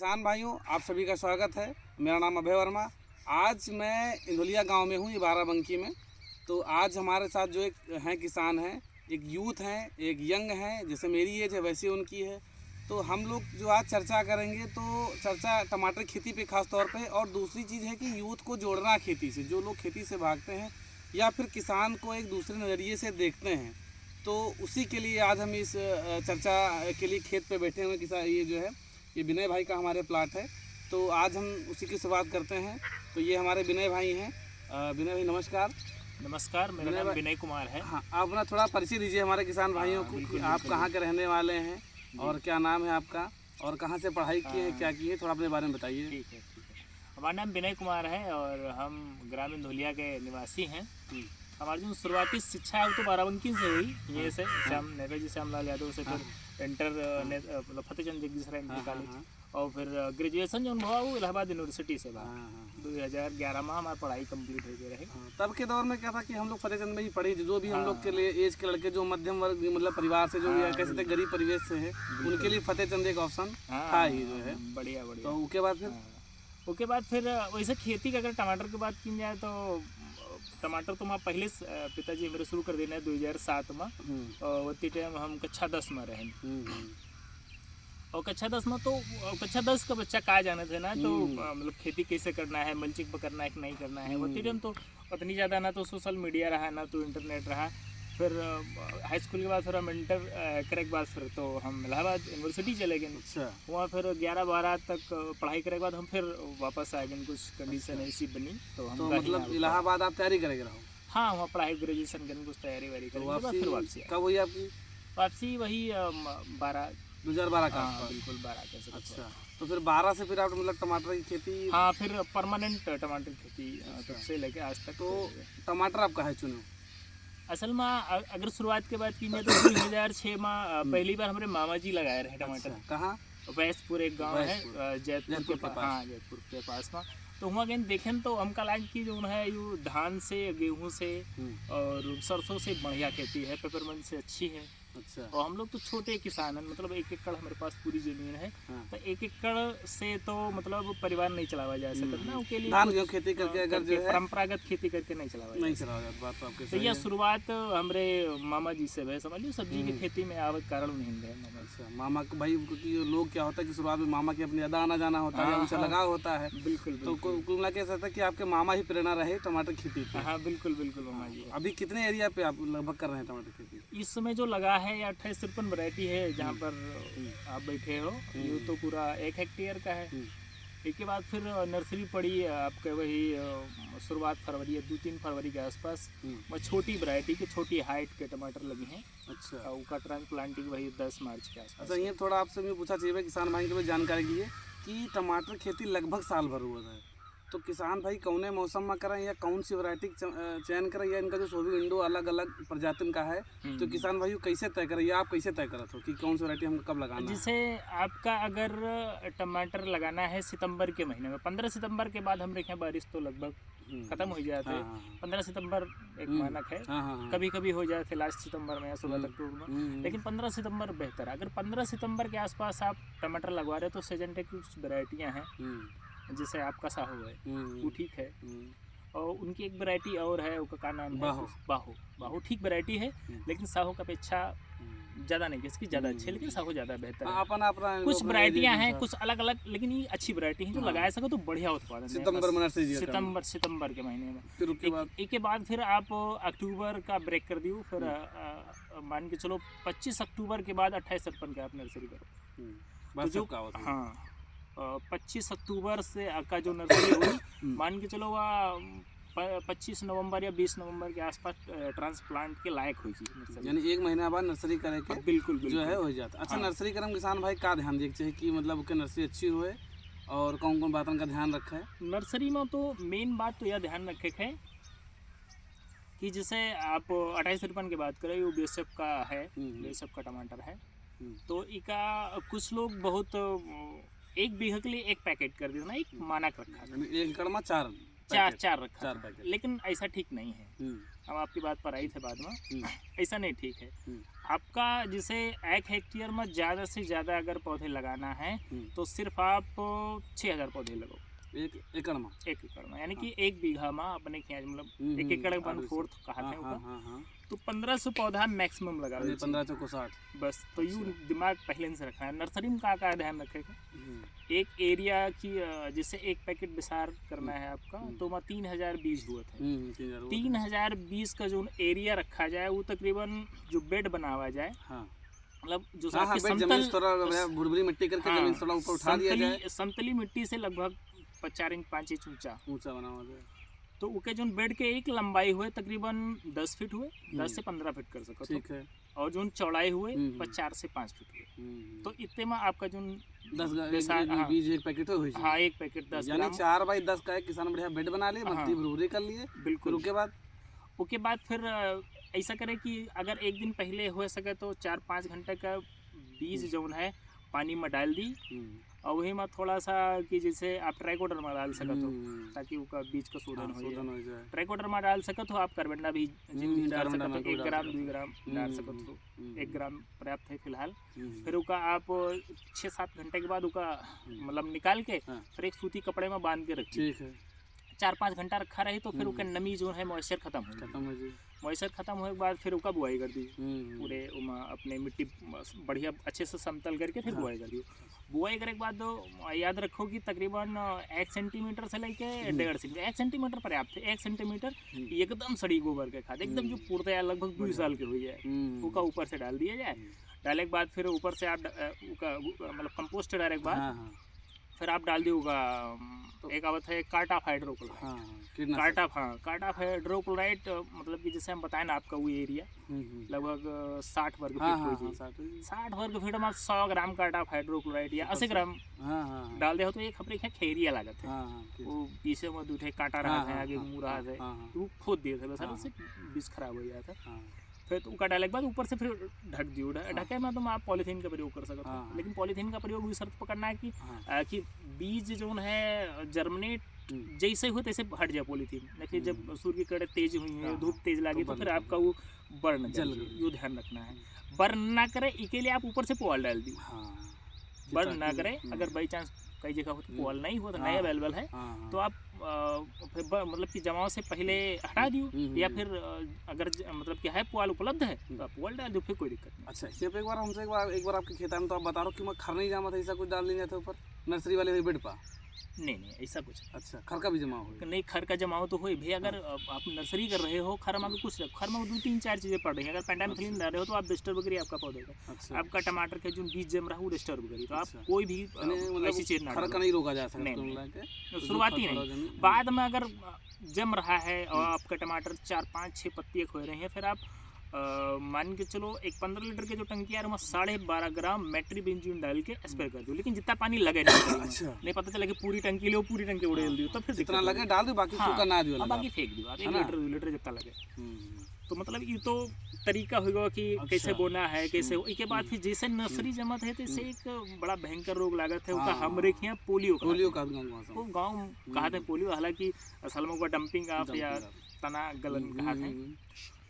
किसान भाइयों, आप सभी का स्वागत है। मेरा नाम अभय वर्मा। आज मैं इंदुलिया गांव में हूँ, ये बाराबंकी में। तो आज हमारे साथ जो एक हैं किसान हैं, एक यूथ हैं, एक यंग हैं, जैसे मेरी एज है वैसे उनकी है। तो हम लोग जो आज चर्चा करेंगे तो चर्चा टमाटर खेती पे खास तौर पे, और दूसरी चीज़ है कि यूथ को जोड़ना खेती से, जो लोग खेती से भागते हैं या फिर किसान को एक दूसरे नज़रिए से देखते हैं। तो उसी के लिए आज हम इस चर्चा के लिए खेत पे बैठे हुए किसान, ये जो है ये विनय भाई का हमारे प्लाट है। तो आज हम उसी की शुरुआत करते हैं। तो ये हमारे विनय भाई हैं। विनय भाई नमस्कार। नमस्कार, मेरा नाम विनय कुमार है। हाँ, आप अपना थोड़ा परिचय दीजिए हमारे किसान भाइयों को कि आप कहाँ के रहने वाले हैं और क्या नाम है आपका, और कहाँ से पढ़ाई की है, क्या की है, थोड़ा अपने बारे में बताइए। ठीक है। हमारा नाम विनय कुमार है और हम ग्रामीण धुलिया के निवासी हैं। हमारी जो शुरुआती शिक्षा है वो तो बाराबंकी से हुई, ये से श्याम नेताजी श्यामलाल यादव से, फिर इंटर मतलब फतेहचंद जगदीशराय इंटर कॉलेज, और फिर ग्रेजुएशन जो हुआ वो इलाहाबाद यूनिवर्सिटी से हुआ। 2011 में हमारी पढ़ाई कंप्लीट हो गई रही। तब के दौर में क्या था कि हम लोग फतेहचंद में ही पढ़े, जो भी हम लोग के लिए एज के लड़के जो मध्यम वर्ग मतलब परिवार से जो कैसे थे, गरीब परिवेश से है, उनके लिए फतेहचंद एक ऑप्शन था ही जो है। बढ़िया। तो उसके बाद फिर वैसे खेती का अगर टमाटर की बात की जाए तो टमाटर तो मैं पहले पिताजी मेरे शुरू कर देना 2007 में, और उतनी टाइम हम कक्षा 10 में रहे। और कक्षा 10 में तो कक्षा 10 का बच्चा कहा जाने थे ना, तो मतलब खेती कैसे करना है, मल्चिंग पर करना है कि नहीं करना है। उतनी टाइम तो उतनी ज़्यादा ना तो सोशल मीडिया रहा, ना तो इंटरनेट रहा। फिर हाई स्कूल के बाद फिर हम इंटर करे के बाद फिर तो हम इलाहाबाद यूनिवर्सिटी चले गए। अच्छा। वहाँ फिर 11-12 तक पढ़ाई करे के बाद हम फिर वापस आ गए। कुछ कंडीशन ऐसी बनी तो हम मतलब इलाहाबाद आप तैयारी करेंगे रहो? हाँ, वहाँ पढ़ाई ग्रेजुएशन करने कुछ तैयारी वारी करेंगे। फिर वापसी कब हुई आपकी वापसी? वही 2012 का? बिल्कुल 12 का। अच्छा, तो फिर 12 से फिर आप मतलब टमाटर की खेती? हाँ, फिर परमानेंट टमाटर की खेती तब से लेके आज तक। तो टमाटर आप कहाँ चुने? असल में अगर शुरुआत के बाद की जाए तो 2006 में पहली बार हमारे मामा जी लगाए रहे टमाटर। कहाँ? वैसपुर एक गांव है जयपुर के पास। हाँ, जयपुर के पास में। तो वहाँ गए देखें तो हमका लाग की जो है यू धान से, गेहूं से और सरसों से बढ़िया खेती है, पेपरमेंट से अच्छी है। अच्छा। और हम लोग तो छोटे किसान हैं, मतलब 1 एकड़ हमारे पास पूरी जमीन है। तो 1 एकड़ से तो मतलब परिवार नहीं चलावा जा सकता ना, उसके लिए धान गेहूं खेती करके अगर जो है परंपरागत खेती करके नहीं चलावा जाता। बात तो आपके तो यह शुरुआत हमारे मामा जी से है, समझ लो सब्जी की खेती में आवत कारण नहीं है। अच्छा, मामा को भाई, क्योंकि लोग क्या होता है कि शुरुआत में मामा की अपनी अदा आना जाना होता है, उनसे लगाव होता है। बिल्कुल। तो कुल मिला के ऐसा था कि आपके मामा ही प्रेरणा रहे टमाटर खेती पे? हाँ, बिल्कुल मामा जी। अभी कितने एरिया पे आप लगभग कर रहे हैं टमाटर खेती? इस समय जो लगा है 28-53 वैरायटी है जहाँ पर आप बैठे हो। ये तो पूरा 1 हेक्टेयर का है। इसके बाद फिर नर्सरी पड़ी आपके वही शुरुआत फरवरी 2-3 फरवरी के आसपास में छोटी वैरायटी के छोटी हाइट के टमाटर लगे हैं। अच्छा। उसका ट्रांसप्लांटिंग वही 10 मार्च के आसपास। अच्छा, ये थोड़ा आपसे मैं पूछा चाहिए किसान भाई के लिए जानकारी के लिए कि टमाटर खेती लगभग साल भर हुआ है, तो किसान भाई कौने मौसम में करें या कौन सी वैरायटी चयन करें, या इनका जो सोवी विंडो अलग अलग प्रजाति का है, तो किसान भाई कैसे तय करें, या आप कैसे तय करते हो कि कौन सी वैरायटी हमको कब लगाना है? जैसे आपका अगर टमाटर लगाना है सितंबर के महीने में, 15 सितंबर के बाद हम देखें बारिश तो लगभग खत्म हो जाते हैं। 15 सितंबर एक मानक है। कभी कभी हो जाते लास्ट सितंबर में या 16 अक्टूबर में, लेकिन 15 सितंबर बेहतर है। अगर 15 सितंबर के आसपास आप टमाटर लगवा रहे हो तो सेजेंटे की कुछ वैरायटियाँ हैं, जैसे आपका साहू है वो ठीक है, और उनकी एक वैरायटी और है, उसका क्या नाम है, बाहो ठीक वैरायटी है, लेकिन साहू का अपेक्षा ज़्यादा नहीं, इसकी ज़्यादा अच्छी है, लेकिन साहू ज़्यादा बेहतर है। कुछ वैरायटियाँ हैं कुछ अलग अलग, लेकिन ये अच्छी वैरायटी है जो लगाया सको तो बढ़िया उत्पादन। सितंबर के महीने में। एक बाद फिर आप अक्टूबर का ब्रेक कर दियो, फिर मान के चलो 25 अक्टूबर के बाद 28-53 के आप नर्सरी करो। तो जो 25 अक्टूबर से का जो नर्सरी हुई, मान के चलो वह 25 नवंबर या 20 नवंबर के आसपास ट्रांसप्लांट के लायक हुई थी, यानी 1 महीना बाद नर्सरी करे के बिल्कुल जो है हो जाता। अच्छा, नर्सरी करम किसान भाई का ध्यान देना चाहिए कि मतलब उसके नर्सरी अच्छी हुए, और कौन कौन बातों का ध्यान रखे? नर्सरी में तो मेन बात तो यह ध्यान रखे है कि जैसे आप 28-53 की बात करें, वो बीएसएफ का है, बीएसएफ का टमाटर है। तो इका कुछ लोग बहुत 1 बीघा के लिए 1 पैकेट कर देना, एक मानक रखा है। 1 एकड़ में 4 चार रखा 4 था। पैकेट। लेकिन ऐसा ठीक नहीं है। हम आपकी बात पर आई थे बाद में, ऐसा नहीं ठीक है। आपका जैसे 1 हेक्टेयर में ज़्यादा से ज़्यादा अगर पौधे लगाना है तो सिर्फ आप 6000 पौधे लगाओ 1 एकड़ में। 1 एकड़ में, यानी कि 1 बीघा में अपने क्या मतलब 1 एकड़ 1/4 कहा थे ऊपर, तो 1500 पौधा मैक्सिमम लगा 15 चौको 60 बस। तो यूँ दिमाग पहले से रखना है। नर्सरी में का ध्यान रखेगा, एक एरिया की जैसे 1 पैकेट विसार करना है आपका, तो वहाँ 3000 बीज हुआ था। 3000 बीज का जो एरिया रखा जाए वो तकरीबन जो बेड बनावा जाए, मतलब जो भुरभुरी मिट्टी करके जमीन थोड़ा ऊपर उठा दिया जाए, समतली मिट्टी से लगभग 4 इंच 5 इंच ऊंचा बनावा जाए, तो उनके जो बेड के एक लंबाई हुए तकरीबन 10 फीट हुए, 10 से 15 फीट कर सको, ठीक है। और जो चौड़ाई हुए 4 से 5 फीट हुए, तो इतने में आपका जो 10 बीज 1 पैकेट हो जाए। हाँ, 1 पैकेट 10 यानी 4 बाई 10 का एक किसान बढ़िया बेड बना लिए, मट्टी भुरभुरी कर लिए। बिल्कुल। उसके बाद फिर ऐसा करें कि अगर एक दिन पहले हो सके तो 4-5 घंटे का बीज जो है पानी में डाल दी, और वही में थोड़ा सा कि जैसे आप ट्राइकोडर में डाल सकते हो ताकि उसका बीज का शोधन हो जाए। ट्राइकोडर में डाल सकते हो आप, कार्बेंडा भी डाल सकते हो, 1 ग्राम 2 ग्राम डाल सकते हो, 1 ग्राम पर्याप्त है फिलहाल। फिर उसका आप 6-7 घंटे के बाद उसका मतलब निकाल के फिर एक सूती कपड़े में बांध के रखिए। 4-5 घंटा रखा रहे तो फिर उसका नमी जो है मॉइस्चर खत्म हो जाए। मॉइस्चर खत्म होने के बाद फिर उसका बुआई कर दी, पूरे अपने मिट्टी बढ़िया अच्छे से समतल करके फिर बुआई कर दी। बुआई करने के बाद याद रखो कि तकरीबन 1 सेंटीमीटर से लेके 1.5 सेंटीमीटर, 1 सेंटीमीटर पर्याप्त है। 1 सेंटीमीटर एकदम सड़ी गोबर के खाद, एकदम जो पूर्णतया लगभग 2 साल के हो जाए, उसका ऊपर से डाल दिया जाए। डालने के बाद फिर ऊपर से आप मतलब कंपोस्ट डालने के बाद फिर आप डाल दियोगा एक आवत है कार्टाफ हाइड्रोक्लोराइड। कार्टाफ हाइड्रोक्लोराइड मतलब कि जैसे हम बताएं ना, आपका वो एरिया लगभग 60 वर्ग फीट 60 वर्ग फीट में 100 ग्राम कार्टाफ हाइड्रोक्लोराइड या 80 ग्राम डाल दे तो एक खपरे है खेरिया लागत है। वो पीछे में दूठे काटा रहा है, आगे मुँह रहा है, तो वो खोद दिए थे, बस उससे बीज खराब हो जाता है। फिर तो उसका डालने के बाद ऊपर से फिर ढक दियो। ढके में तो आप पॉलीथीन का प्रयोग कर सकते हो, लेकिन पॉलीथीन का प्रयोग भी शर्त पकड़ना है कि बीज जो है जर्मिनेट जैसे हो तैसे हट जाए पॉलीथीन, नहीं फिर जब सूर्य की किरणें तेज हुई है, धूप तेज लगी तो फिर आपका वो बर्न जल, यो ध्यान रखना है। बर्न ना करे इसके लिए आप ऊपर से पुआल डाल दी, बर्न ना करे। अगर बाई चांस कई जगह हो तो पुआल नहीं हो तो नया अवेलेबल है, तो आप मतलब कि जमाव से पहले हटा दियो, या फिर अगर मतलब कि है पुआल उपलब्ध है तो आप पुआल डाल दो, फिर कोई दिक्कत नहीं। अच्छा, सिर्फ एक बार आपके खेत में तो आप बता रहे हो कि मैं खर नहीं जामा था, ऐसा कुछ डाल देंगे था ऊपर नर्सरी वाले बेड पर? नहीं ऐसा कुछ। अच्छा, खर का भी जमा हो? नहीं, खर का जमाव तो हो भाई। अगर आप नर्सरी कर रहे हो, खर में कुछ खर में 2-3-4 चीज़ें पड़ रही हैं। अगर पेंटामिथलिन डाल रहे हो तो आप डिस्टर्ब करिए आपका पौधे का। अच्छा। आपका टमाटर के जो बीज जम रहा है वो डिस्टर्ब करिए, तो आप कोई भी ऐसी चीज़ ना, खर का नहीं रोका जा सकता। नहीं, शुरुआती नहीं, बाद में अगर जम रहा है और आपका टमाटर 4-5-6 पत्तियाँ खो रहे हैं, फिर आप मान के चलो एक 15 लीटर के जो टंकी है उसमें 12.5 ग्राम मेट्रीबेंजीन डाल के स्प्रे कर दो, लेकिन जितना पानी लगे नहीं। अच्छा। नहीं पता चला कि पूरी टंकी लो, पूरी टंकी उड़ेल दियो, तो फिर जितना लगे डाल दो, बाकी सूखा ना दियो, बाकी फेंक दो आप 1 लीटर 2 लीटर जितना लगे। तो मतलब ये तो तरीका होगा कि कैसे बोना है, कैसे इसके बाद फिर जैसे नर्सरी जमत है तो एक बड़ा भयंकर रोग लागत है उसका, हमरे यहाँ पोलियो का गाँव कहते हैं पोलियो, हालांकि असल में वो डंपिंग ऑफ या तना गलन कहते हैं।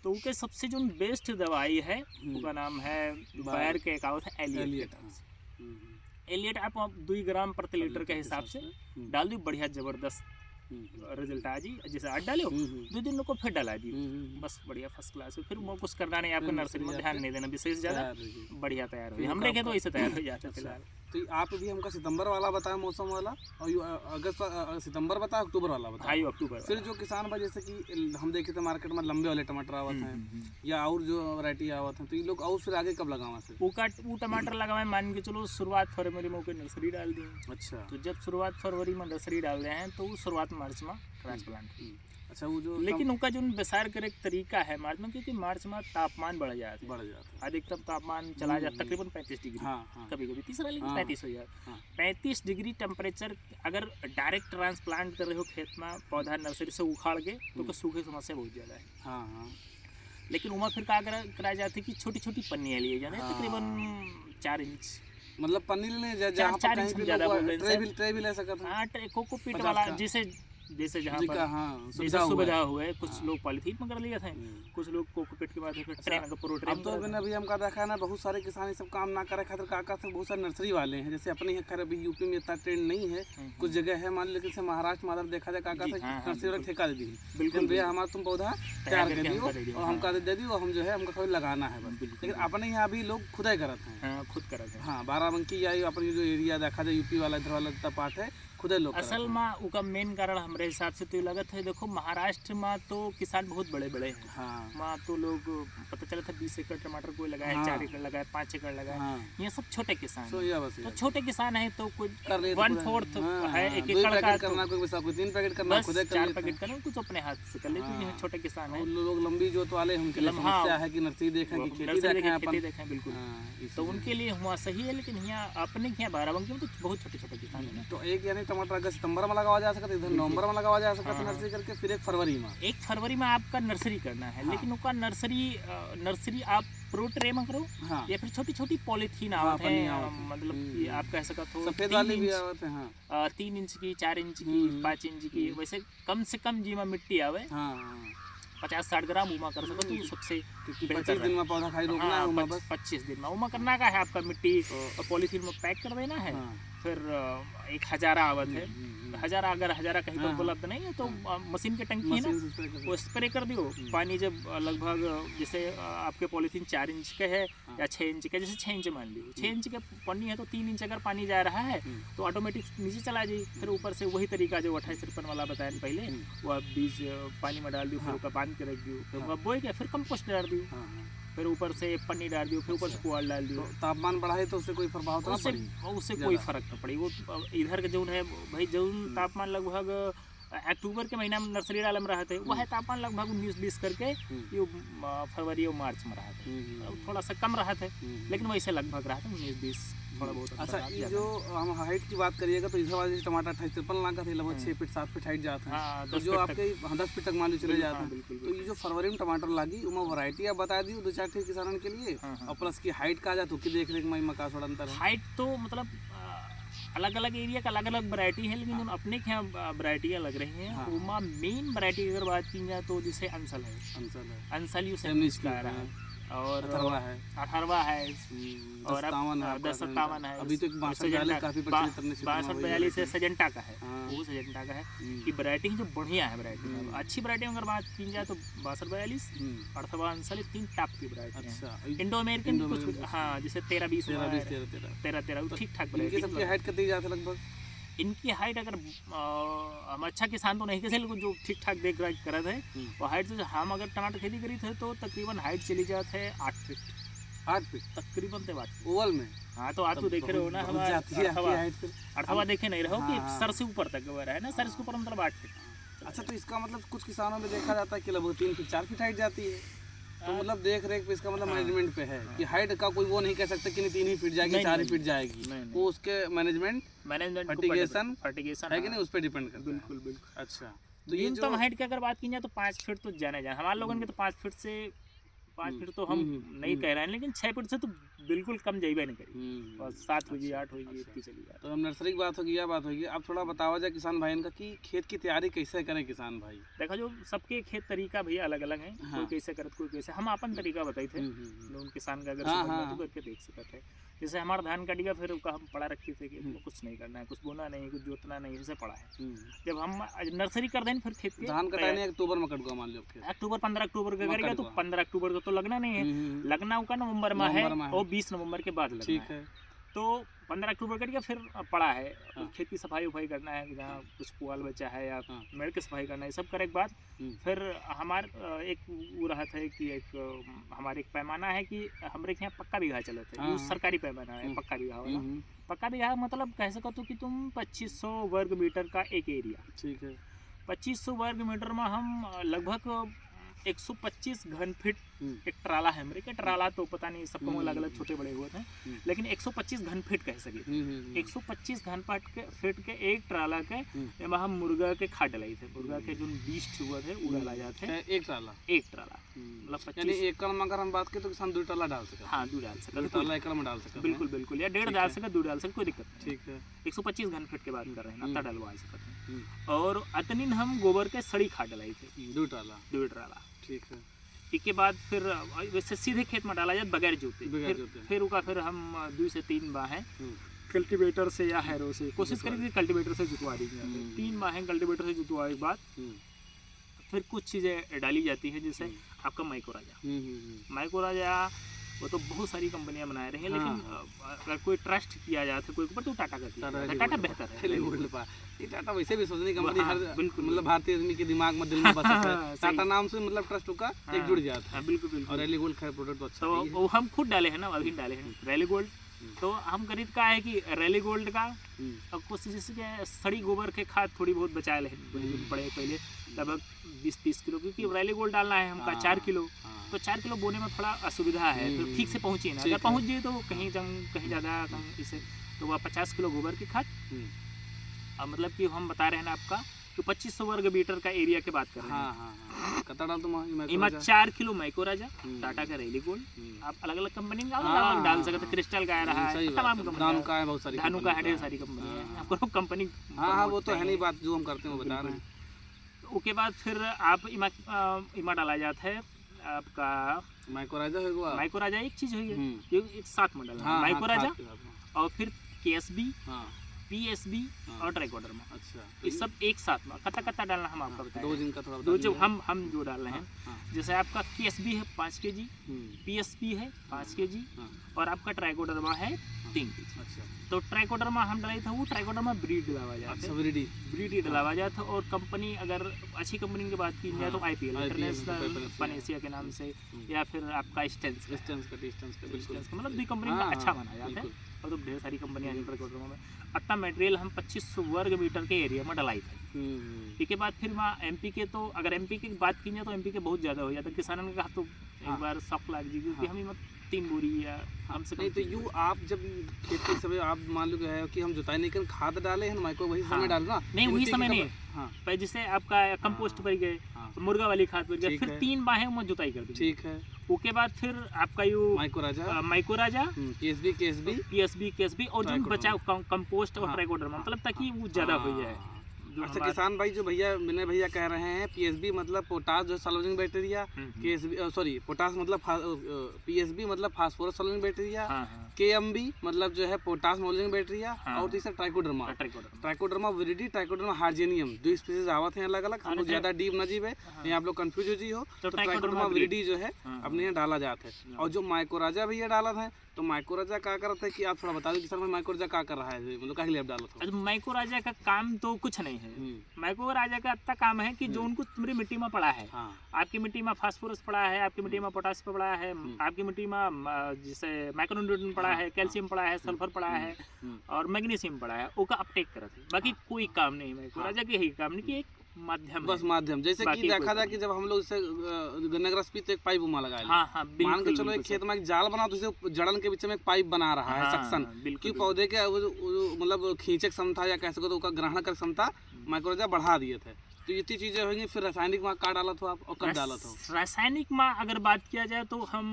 तो उसके सबसे जो बेस्ट दवाई है उसका नाम है बायर के एकावत है एलिएट। आप 2 ग्राम प्रति लीटर के हिसाब से डाल दी, बढ़िया जबरदस्त रिजल्ट आ जी। जैसे आज डालो 2 दिन को फिर डाला दी, बस बढ़िया फर्स्ट क्लास। फिर वो कुछ करना नहीं, आपको नर्सरी में ध्यान नहीं देना विशेष ज़्यादा, बढ़िया तैयार हो। हम देखें तो ऐसे तैयार हो जाता है फिलहाल। तो आप भी हमको सितंबर वाला बताया मौसम वाला, और अगस्त सितंबर बताया, अक्टूबर वाला बताया। हाँ, अक्टूबर। फिर जो किसान भाई जैसे कि हम देखे थे मार्केट में लंबे वाले टमाटर आवत हैं या और जो वैरायटी आवत हैं, तो ये लोग और फिर आगे कब लगावा? फिर वो टमाटर लगावे मान के चलो शुरुआत फरवरी में नर्सरी डाल दी। अच्छा। तो जब शुरुआत फरवरी में नर्सरी डाल रहे हैं तो शुरुआत मार्च में ट्रांसप्लांट। अच्छा, वो जो लेकिन उनका जो विसार करे तरीका है मार्च में, क्योंकि मार्च में तापमान बढ़ जाता है, अधिकतम तापमान चला जाता तकरीबन 35 डिग्री। कभी कभी तीसरा लेकिन 35 हो जाता। 35 डिग्री टेम्परेचर अगर डायरेक्ट ट्रांसप्लांट कर रहे हो खेत में पौधा नर्सरी से उखाड़ के, तो सूखे समस्या बहुत ज़्यादा है। लेकिन उमा फिर क्या कराया जाता है कि छोटी छोटी पन्नियाँ लिए जाते हैं, तकरीबन 4 इंच, मतलब पन्नी ले 4 इंच ज़्यादा ट्रे भी ले सकते हैं। हाँ, कोकोपीट वाला, जैसे जैसे जहाँ जी पर का हाँ जैसे सुविधा हुआ सुविधा है। हुआ है, कुछ लोग पॉलीथीन में कर लिए थे, कुछ लोग कोकोपीट के बाद फिर ट्रेन का पूरा ट्रेन अब तो अभी हमका देखा है ना, बहुत सारे किसान ये सब काम ना करे खातिर का से बहुत सारे नर्सरी वाले हैं, जैसे अपने यहाँ खैर अभी यूपी में इतना ट्रेंड नहीं है, कुछ जगह है मान लो, लेकिन जैसे महाराष्ट्र में देखा जाए का से नर्सरी वाला ठेका दे दी, बिल्कुल भैया हमारा तुम पौधा तैयार कर दियो और हमका दे दियो, और हम जो है हमको कभी लगाना है बस। लेकिन अपने यहाँ भी लोग खुद ही करते हैं, खुद करते हैं। हाँ बाराबंकी या अपनी जो एरिया देखा जाए यूपी वाला इधर वाला जितना पार्ट है खुद ही लोग असल में उका मेन कारण हमारे हिसाब से तो लगत है, देखो महाराष्ट्र में तो किसान बहुत बड़े बड़े हैं, हाँ वहाँ तो लोग पता चला था 20 एकड़ टमाटर कोई लगाए, हाँ। 4 एकड़ लगाए, 5 एकड़ लगाए, हाँ। ये सब छोटे किसान हैं। तो छोटे किसान है तो कुछ कर लिए 1/4 है, 1 2 एकड़ का पैकेट करना, कोई 3 पैकेट करना, बस खुद ही कर 4 लेते पैकेट हैं। करें, कुछ अपने हाथ से कर लेते हैं, छोटे किसान है। और लोग लंबी जोत वाले उनके लिए हाँ। समस्या है कि नर्सरी देखें कि खेती देखें अपन। खेती देखें बिल्कुल, तो उनके लिए हुआ सही है, लेकिन यहाँ अपने यहाँ बाराबंकी में तो बहुत छोटे छोटे किसान है ना। तो एक यानी टमाटर अगर सितंबर में लगावा जा सकता है, इधर नवंबर में लगावा जा सकता है नर्सरी करके, फिर 1 फरवरी में 1 फरवरी में आपका नर्सरी करना है, लेकिन उसका नर्सरी आप प्रो ट्रे में करो, या फिर छोटी छोटी पॉलीथीन आवत है, मतलब कि आप कह सकते हो सफेद वाली भी आवत है, हाँ 3 इंच की, 4 इंच की, 5 इंच की, वैसे कम से कम जी में मिट्टी आवे 50-60 ग्राम उमा कर सको तो सबसे 25 दिन में पौधा खाई रोकना है, उमा बस 25 दिन में उमा करना का है आपका, मिट्टी पॉलीथीन में पैक कर देना है। फिर एक हजारा आवत है, हजारा अगर हजारा कहीं पर उपलब्ध नहीं है तो मशीन की टंकी है ना, वो स्प्रे कर दियो। पानी जब लगभग जैसे आपके पॉलीथीन 4 इंच के है या 6 इंच के, जैसे 6 इंच मान लीजिए, 6 इंच के पन्नी है तो 3 इंच अगर पानी जा रहा है तो ऑटोमेटिक नीचे चला जाए। फिर ऊपर से वही तरीका जो 28-53 वाला बताया पहले, वो आप बीज पानी में डाल दियो, फिर उसका बांध के रख दियो, फिर बोए के फिर कंपोस्ट डाल दियो, फिर ऊपर से पन्नी डाल दियो, फिर ऊपर से पुआल डाल दियो। तापमान बढ़ा है तो उससे कोई प्रभाव तो उससे कोई फर्क न पड़ी। वो इधर के जो है भाई, जो तापमान लगभग अक्टूबर के महीना में नर्सरी डाल में रहे थे, वह तापमान लगभग 19-20 करके ये फरवरी और मार्च में रहा था, थोड़ा सा कम रहा था, लेकिन वैसे लगभग रहा था 19-20 थोड़ा बहुत। अच्छा, ये जो हम हाइट की बात करिएगा तो इधर वाले टमाटर 58-53 लाख का थे, लगभग 6 फीट 7 फीट हाइट जाते हैं, तो जो आपके 10 फीट तक मान लो चले जाते हैं। तो ये जो फरवरी में टमाटर लगी उमा वैरायटी आप बता दी 2-4 ठे किसानों के लिए, और प्लस की हाइट का आ जाए तो की देख रेख में मका थोड़ा अंतर है। हाइट तो मतलब अलग अलग एरिया का अलग अलग वैरायटी है, लेकिन अपने के यहाँ वैरायटियाँ लग रही हैं। उमा मेन वैरायटी अगर बात की जाए तो जैसे अंसल है, अंसल यू का आ रहा है, और 18 है, और 10-57 है, अभी तो 62-42 से सजेंटा का है, वो सजेंटा का है कि वैरायटी जो बढ़िया है, वैरायटी अच्छी वैरायटी अगर बात की जाए तो 62-42, 18 अंसल 3 टाप की वैरायटी है। इंडो अमेरिकन कुछ हाँ, जैसे 13-20 13 ठीक ठाक सबकी हाइट कितनी जाती है लगभग? इनकी हाइट अगर हम अच्छा किसान तो नहीं कैसे, लेकिन जो ठीक ठाक देख रेख कर रहे थे वो हाइट से, हम अगर टमाटर खेती करी थे तो तकरीबन हाइट चली जाते है 8 फीट तकरीबन ते बात ओवल में। हाँ तो आप तो देखे रहो ना, हमारा अर्थवा देखे नहीं रहो कि सर से ऊपर तक है ना, सर से ऊपर मतलब 8 फीट। अच्छा, तो इसका मतलब कुछ किसानों में देखा जाता है कि लगभग 3 फीट 4 फीट हाइट जाती है, तो मतलब देख रेख पे इसका मतलब मैनेजमेंट पे है कि हाइट का कोई वो नहीं कह सकता कि नहीं 3 ही फीट जाएगी, 4 ही फीट जाएगी, वो उसके मैनेजमेंट फर्टिगेशन है कि नहीं, उस पर डिपेंड करता है। बिल्कुल। अच्छा, तो न्यूनतम हाइट की अगर बात की जाए तो 5 फीट तो जाने जाए, हमारे लोगों के तो 5 फीट से 5 फीट तो हम नहीं कह रहे हैं, लेकिन 6 फीट से तो बिल्कुल कम जाइबे नहीं करी, और 7 होगी 8 होगी इतनी चली जाए। तो हम नर्सरी की बात होगी, यह बात होगी, अब थोड़ा बतावा जाए किसान भाई इनका कि खेत की तैयारी कैसे करें किसान भाई। देखा जो सबके खेत तरीका भैया अलग अलग है, कोई कैसे करत कोई कैसे, हम अपन तरीका बताई थे उन किसान का, अगर तो करके देख सकते हैं। जैसे हमारा धान कट गया, फिर उसका हम पड़ा रखी थे कि कुछ नहीं करना है, कुछ बोना नहीं, कुछ जोतना नहीं, जैसे पड़ा है। जब हम नर्सरी कर दें फिर खेत के धान कटाने अक्टूबर में कटूंगा मान लो, अक्टूबर 15 अक्टूबर का करेगा तो 15 अक्टूबर को तो लगना नहीं है, लगना का नवंबर में है, और 20 नवंबर के बाद लगना है। तो 15 अक्टूबर करके फिर पड़ा है, खेत की सफाई उफाई करना है, जहाँ कुछ पुआल बचा है या मेड़ की सफाई करना है, सब करे के बाद फिर हमारे एक वो रहा था कि एक हमारे एक पैमाना है कि हमारे यहाँ पक्का बीघा चला था, वो सरकारी पैमाना है पक्का बीघा वाला। पक्का बीघा मतलब कह सको तो कि तुम 2500 वर्ग मीटर का एक एरिया, ठीक है, 2500 वर्ग मीटर में हम लगभग 125 घन फीट एक ट्राला है मेरे के ट्राला, तो पता नहीं सबको अलग अलग छोटे बड़े हुए थे, लेकिन 125 घन फीट कह सके 125 घन फीट के एक ट्राला के वहाँ मुर्गा के खाद डलाई थे, मुर्गा के जो बीस्ट हुआ थे वो डाला जाते हैं। एक ट्राला मतलब 25 एकड़ में अगर हम बात करें तो किसान 2 ट्राला डाल सकते। हाँ 2 डाल सकते, 2 ट्राला एकड़ में डाल सकते। बिल्कुल बिल्कुल, या 1.5 डाल सकते, 2 डाल सकते, कोई दिक्कत नहीं। ठीक है। 125 घन फीट के बात कर रहे हैं, इतना डलवा सकते हैं। और अतनिन हम गोबर के सड़ी खाद डलाई थे 2 ट्राला। ठीक है। इसके बाद फिर वैसे सीधे खेत में डाला जाए बगैर जोते, फिर हम 2 से 3 बाहें कल्टीवेटर से या हैरो से कोशिश करेंगे कल्टीवेटर से जुतवा दी जाए। 3 बाहें कल्टीवेटर से जुतवाने के बाद फिर कुछ चीज़ें डाली जाती है, जैसे आपका माइक्रोराजा वो तो बहुत सारी कंपनियां बना रही हैं, लेकिन अगर कोई ट्रस्ट किया जाए तो कोई ऊपर तो टाटा का किया जाए, टाटा बेहतर है। ये टाटा वैसे भी सोचने कंपनी हर बिल्कुल मतलब भारतीय आदमी के दिमाग में दिल में बसा है। टाटा नाम से मतलब ट्रस्ट का एक जुड़ जाता है। बिल्कुल बिल्कुल। और रैली गोल्ड खैर प्रोडक्ट तो अच्छा है। तो हम खुद डाले हैं ना, अभी डाले हैं रैली गोल्ड। तो हम खरीद का है कि रैली गोल्ड का और कोशिश के सड़ी गोबर के खाद थोड़ी बहुत बचा ले बड़े पहले लगभग 20-30 किलो, क्योंकि रैली गोल्ड डालना है हमका 4 किलो, तो 4 किलो बोने में थोड़ा असुविधा है, तो ठीक से पहुँचिए ना, अगर पहुँच जाए तो कहीं ज़्यादा इसे तो वह 50 किलो गोबर की खाद। मतलब कि हम बता रहे हैं ना आपका तो 2500 वर्ग मीटर का एरिया के बात कर रहे हैं। कता डाल तुम इमा 4 किलो माइक्रोराजा, टाटा का रैली गोल्ड, आप अलग अलग कंपनी का डाल सकते, क्रिस्टल का रहा है, तमाम कंपनी का है, बहुत सारी धानु का है, ढेर सारी कंपनी है, आपको कंपनी। हाँ वो तो है नहीं, बात जो हम करते हैं वो बता रहे हैं। उसके बाद फिर आप इमा डाला जाता है आपका माइक्रोराजा एक चीज हुई है, एक साथ में डालना माइक्रोराजा और फिर केएसबी, पीएसबी और ट्राइकोडर्मा। अच्छा, ये सब एक साथ में कता डालना हम आपको बताएं। दो जो हम जो डाल रहे हैं, जैसे आपका केएसबी है 5 केजी, पीएसबी है 5 केजी और आपका ट्राइकोडर्मा है 3 केजी। अच्छा, तो ट्राइकोडर्मा हम डाले थे, वो ट्राइकोडर्मा ब्रीड डलावा जाता है। ब्रीड डलावा जाता है। और कंपनी अगर अच्छी कंपनी की बात की जाए तो IPL इंटरनेशनल पनेसिया के नाम से, या फिर आपका स्टेंस मतलब 2 कंपनी का अच्छा माना जाता है। और तो ढेर सारी कंपनियां हैं ट्राइकोडर्मा में। इतना मटेरियल हम 2500 वर्ग मीटर के एरिया में डलाई थे। इसके बाद फिर वहाँ MPK, तो अगर MPK की बात की जाए तो MPK बहुत ज़्यादा हो जाता है, किसानों ने कहा तो एक बार शौक लग जी, क्योंकि हम 3 बोरी या हमसे नहीं। तो यूँ आप जब खेती समय आप मान लो है कि हम जुताई नहीं कर खाद डाले हैं माइक्रो वही समय डालना नहीं, वही समय नहीं। हाँ, जैसे आपका कंपोस्ट पर गए, मुर्गा वाली खाद पर गए, फिर 3 बाहें में जुताई कर दी। ठीक है। उसके बाद फिर आपका यू माइक्रोराजा केएसबी और जो बचाव कंपोस्ट और ट्राइकोडर्मा, मतलब ताकि वो ज़्यादा हो जाए। अच्छा किसान भाई, जो भैया विनय भैया कह रहे हैं पीएसबी मतलब पोटास जो sulphonic bacteria, KSB sorry potash मतलब पीएसबी मतलब फास्फोरस सल्फोनिक बैक्टीरिया, केएमबी मतलब जो है पोटास मोलिंग बैक्टीरिया, और तीसरा ट्राइकोडर्मा विरिडी, ट्राइकोडर्मा हार्जेनियम, 2 स्पीसीज आवत हैं अलग अलग। हम लोग ज्यादा डीप न जीवे नहीं, आप लोग कंफ्यूज हो जी हो, तो ट्राइकोडर्मा विरिडी जो है अपने यहाँ डाला जाता है। और जो माइक्रोराजा भैया डाला है, तो माइक्रोराजा क्या करता है कि आप थोड़ा बता दो किसान भाई माइक्रोराजा क्या कर रहा है, मतलब क्या लिए आप डालो थोड़ा। माइक्रोराजा का काम तो कुछ नहीं है। माइक्रोराजा का इतना काम है कि जो उनको तुम्हारी मिट्टी में पड़ा है, आपकी मिट्टी में फास्फोरस पड़ा है, आपकी मिट्टी में पोटास पड़ा है, आपकी मिट्टी में जैसे माइक्रोन्यूट्रिएंट पड़ा है, कैल्शियम पड़ा है, सल्फर पड़ा है और मैग्नीशियम पड़ा है, उसका अपटेक करते हैं। बाकी कोई काम नहीं है माइक्रोराजा के, ही काम नहीं कि एक माध्यम, बस माध्यम। जैसे कि देखा जाए कि जब हम लोग इससे गन्ने का रस पीते एक पाइप उमा लगाए, मान के चलो एक खेत में एक जाल बना तो उसे जड़न के बीच में एक पाइप बना रहा है सक्शन, कि पौधे के मतलब खींचे क्षमता या कह सको तो उसका ग्रहण कर क्षमता माइक्रोराजा बढ़ा दिए थे। तो ये चीजें होंगी। फिर रासायनिक माँ का डाला था आप और कब डाला था? रासायनिक माँ अगर बात किया जाए तो हम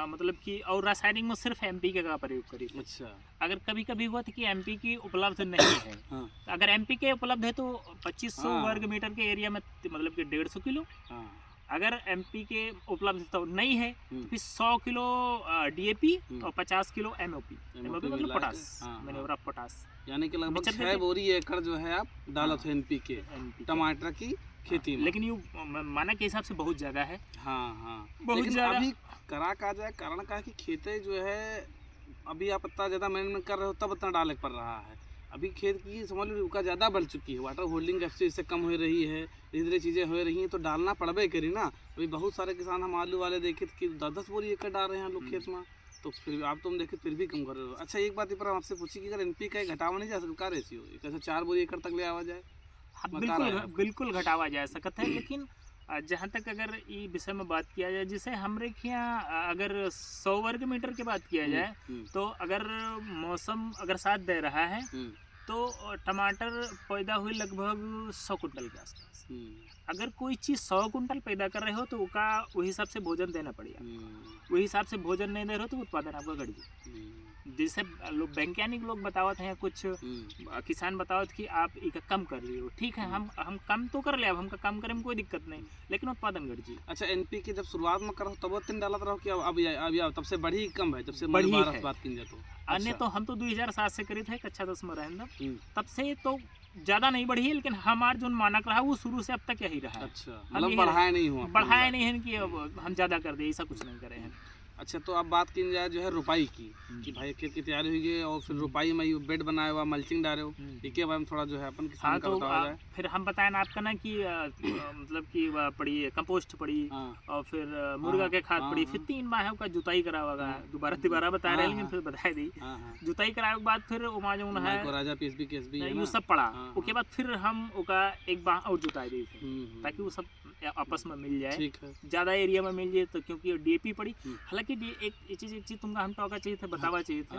मतलब कि और रासायनिक में सिर्फ MPK का प्रयोग करी। अच्छा, अगर कभी कभी हुआ था कि MPK उपलब्ध नहीं है, तो अगर MPK उपलब्ध है तो 2500 वर्ग मीटर के एरिया में मतलब कि 150 किलो। अगर MPK उपलब्ध तो नहीं है तो फिर 100 किलो DAP और 50 किलो MOP मतलब पोटास, मैन्योर ऑफ पोटास, यानी कि लगभग 6 बोरी एकड़ जो है आप डाला था NPK टमाटर की खेती में। लेकिन ये माना के हिसाब से बहुत ज्यादा है। लेकिन अभी करा का जाए कारण का है कि खेते जो है अभी आप इतना ज्यादा मैनेजमेंट कर रहे हो तब इतना डाले पड़ रहा है। अभी खेत की समझ लो रुका ज़्यादा बढ़ चुकी है, वाटर होल्डिंग कैपेसिटी इससे कम हो रही है, धीरे धीरे चीज़ें हो रही हैं, तो डालना पड़बे करी ना। अभी बहुत सारे किसान हम आलू वाले देखे कि 10-10 बोरी एकड़ डाल रहे हैं लोग खेत में, तो फिर आप तुम देखे फिर भी कम कर रहे हो। अच्छा एक बात पर हम आपसे पूछी कि अगर NPK घटावा नहीं जा सकता रेशियो, कैसे 4 बोरी एकड़ तक ले आवा जाए? बिल्कुल घटावा जा सकता है, लेकिन जहाँ तक अगर ये विषय में बात किया जाए, जैसे हमरे यहाँ अगर 100 वर्ग मीटर की बात किया जाए तो अगर मौसम अगर साथ दे रहा है तो टमाटर पैदा हुई लगभग 100 कुंटल के आसपास। अगर कोई चीज़ 100 कुंटल पैदा कर रहे हो तो उसका वही हिसाब से भोजन देना पड़ेगा। वही हिसाब से भोजन नहीं दे रहे हो तो उत्पादन आपका घट जाए। जैसे लोग वैज्ञानिक लोग बतावत हैं, कुछ किसान बतावत कि आप इका कम कर लियो, ठीक है, हम कम तो कर ले, अब हमका कम करे में कोई दिक्कत नहीं, लेकिन उत्पादन घट जी। अच्छा, NPK जब शुरुआत में करो तब 3 डालत रहो कि अब तब से बढ़ी कम है, जब से बढ़ी बात है। की जाए तो अन्य तो हम तो 2007 से करी थे, कक्षा 10 में रहें तब से तो ज़्यादा नहीं बढ़ी है, लेकिन हमारा जो मानक रहा वो शुरू से अब तक यही रहा है। अच्छा, मतलब बढ़ाया नहीं हुआ, बढ़ाया नहीं है कि अब हम ज़्यादा कर दे, ऐसा कुछ नहीं करे हैं। अच्छा, तो अब बात की जाए जो है रुपाई की, कि भाई खेत की तैयारी हुई है और फिर रुपाई में ये बेड बनाया हुआ, मल्चिंग डाले हो, इसके बारे में थोड़ा जो है अपन किसान का बताया जाए। फिर हम बताएं ना आपका ना कि मतलब कि पड़ी कंपोस्ट पड़ी और फिर मुर्गा के खाद पड़ी, फिर 3 माह का जुताई करावा, दोबारा बता रहे, लेकिन फिर बता दी जुताई कराने के बाद फिर उमा जो है राजा PSB ये सब पड़ा, उसके बाद फिर हम उसका एक बार और जुताई दी थे ताकि वो सब आपस में मिल जाए, ज़्यादा एरिया में मिल जाए। तो क्योंकि DAP पड़ी, हालांकि एक चीज़ तुमको हम टॉका चाहिए थे, बतावा चाहिए थे,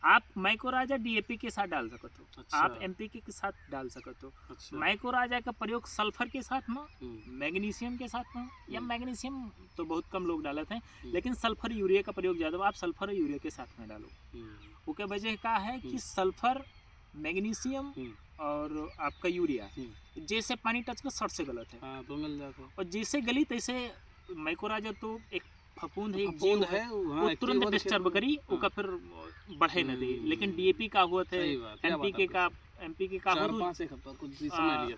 आप माइक्रोराजा DAP के साथ डाल सकते हो। अच्छा। आप NPK के साथ डाल सकते हो। अच्छा। माइक्रोराजा का प्रयोग सल्फर के साथ में, मैग्नीशियम के साथ में, या मैग्नीशियम तो बहुत कम लोग डालते हैं, लेकिन सल्फर यूरिया का प्रयोग ज़्यादा, आप सल्फर यूरिया के साथ में डालो। उसके वजह क्या है कि सल्फर, मैग्नीशियम और आपका यूरिया जैसे पानी टच का शॉर्ट से गलत है, तो मिल जाता है, और जैसे गली तैसे माइक्रोराजा तो एक फफूंद है, वो तुरंत डिस्टर्ब करी, उसका फिर बढ़े न दे। लेकिन DAP का हुआ थे, NPK का हुआ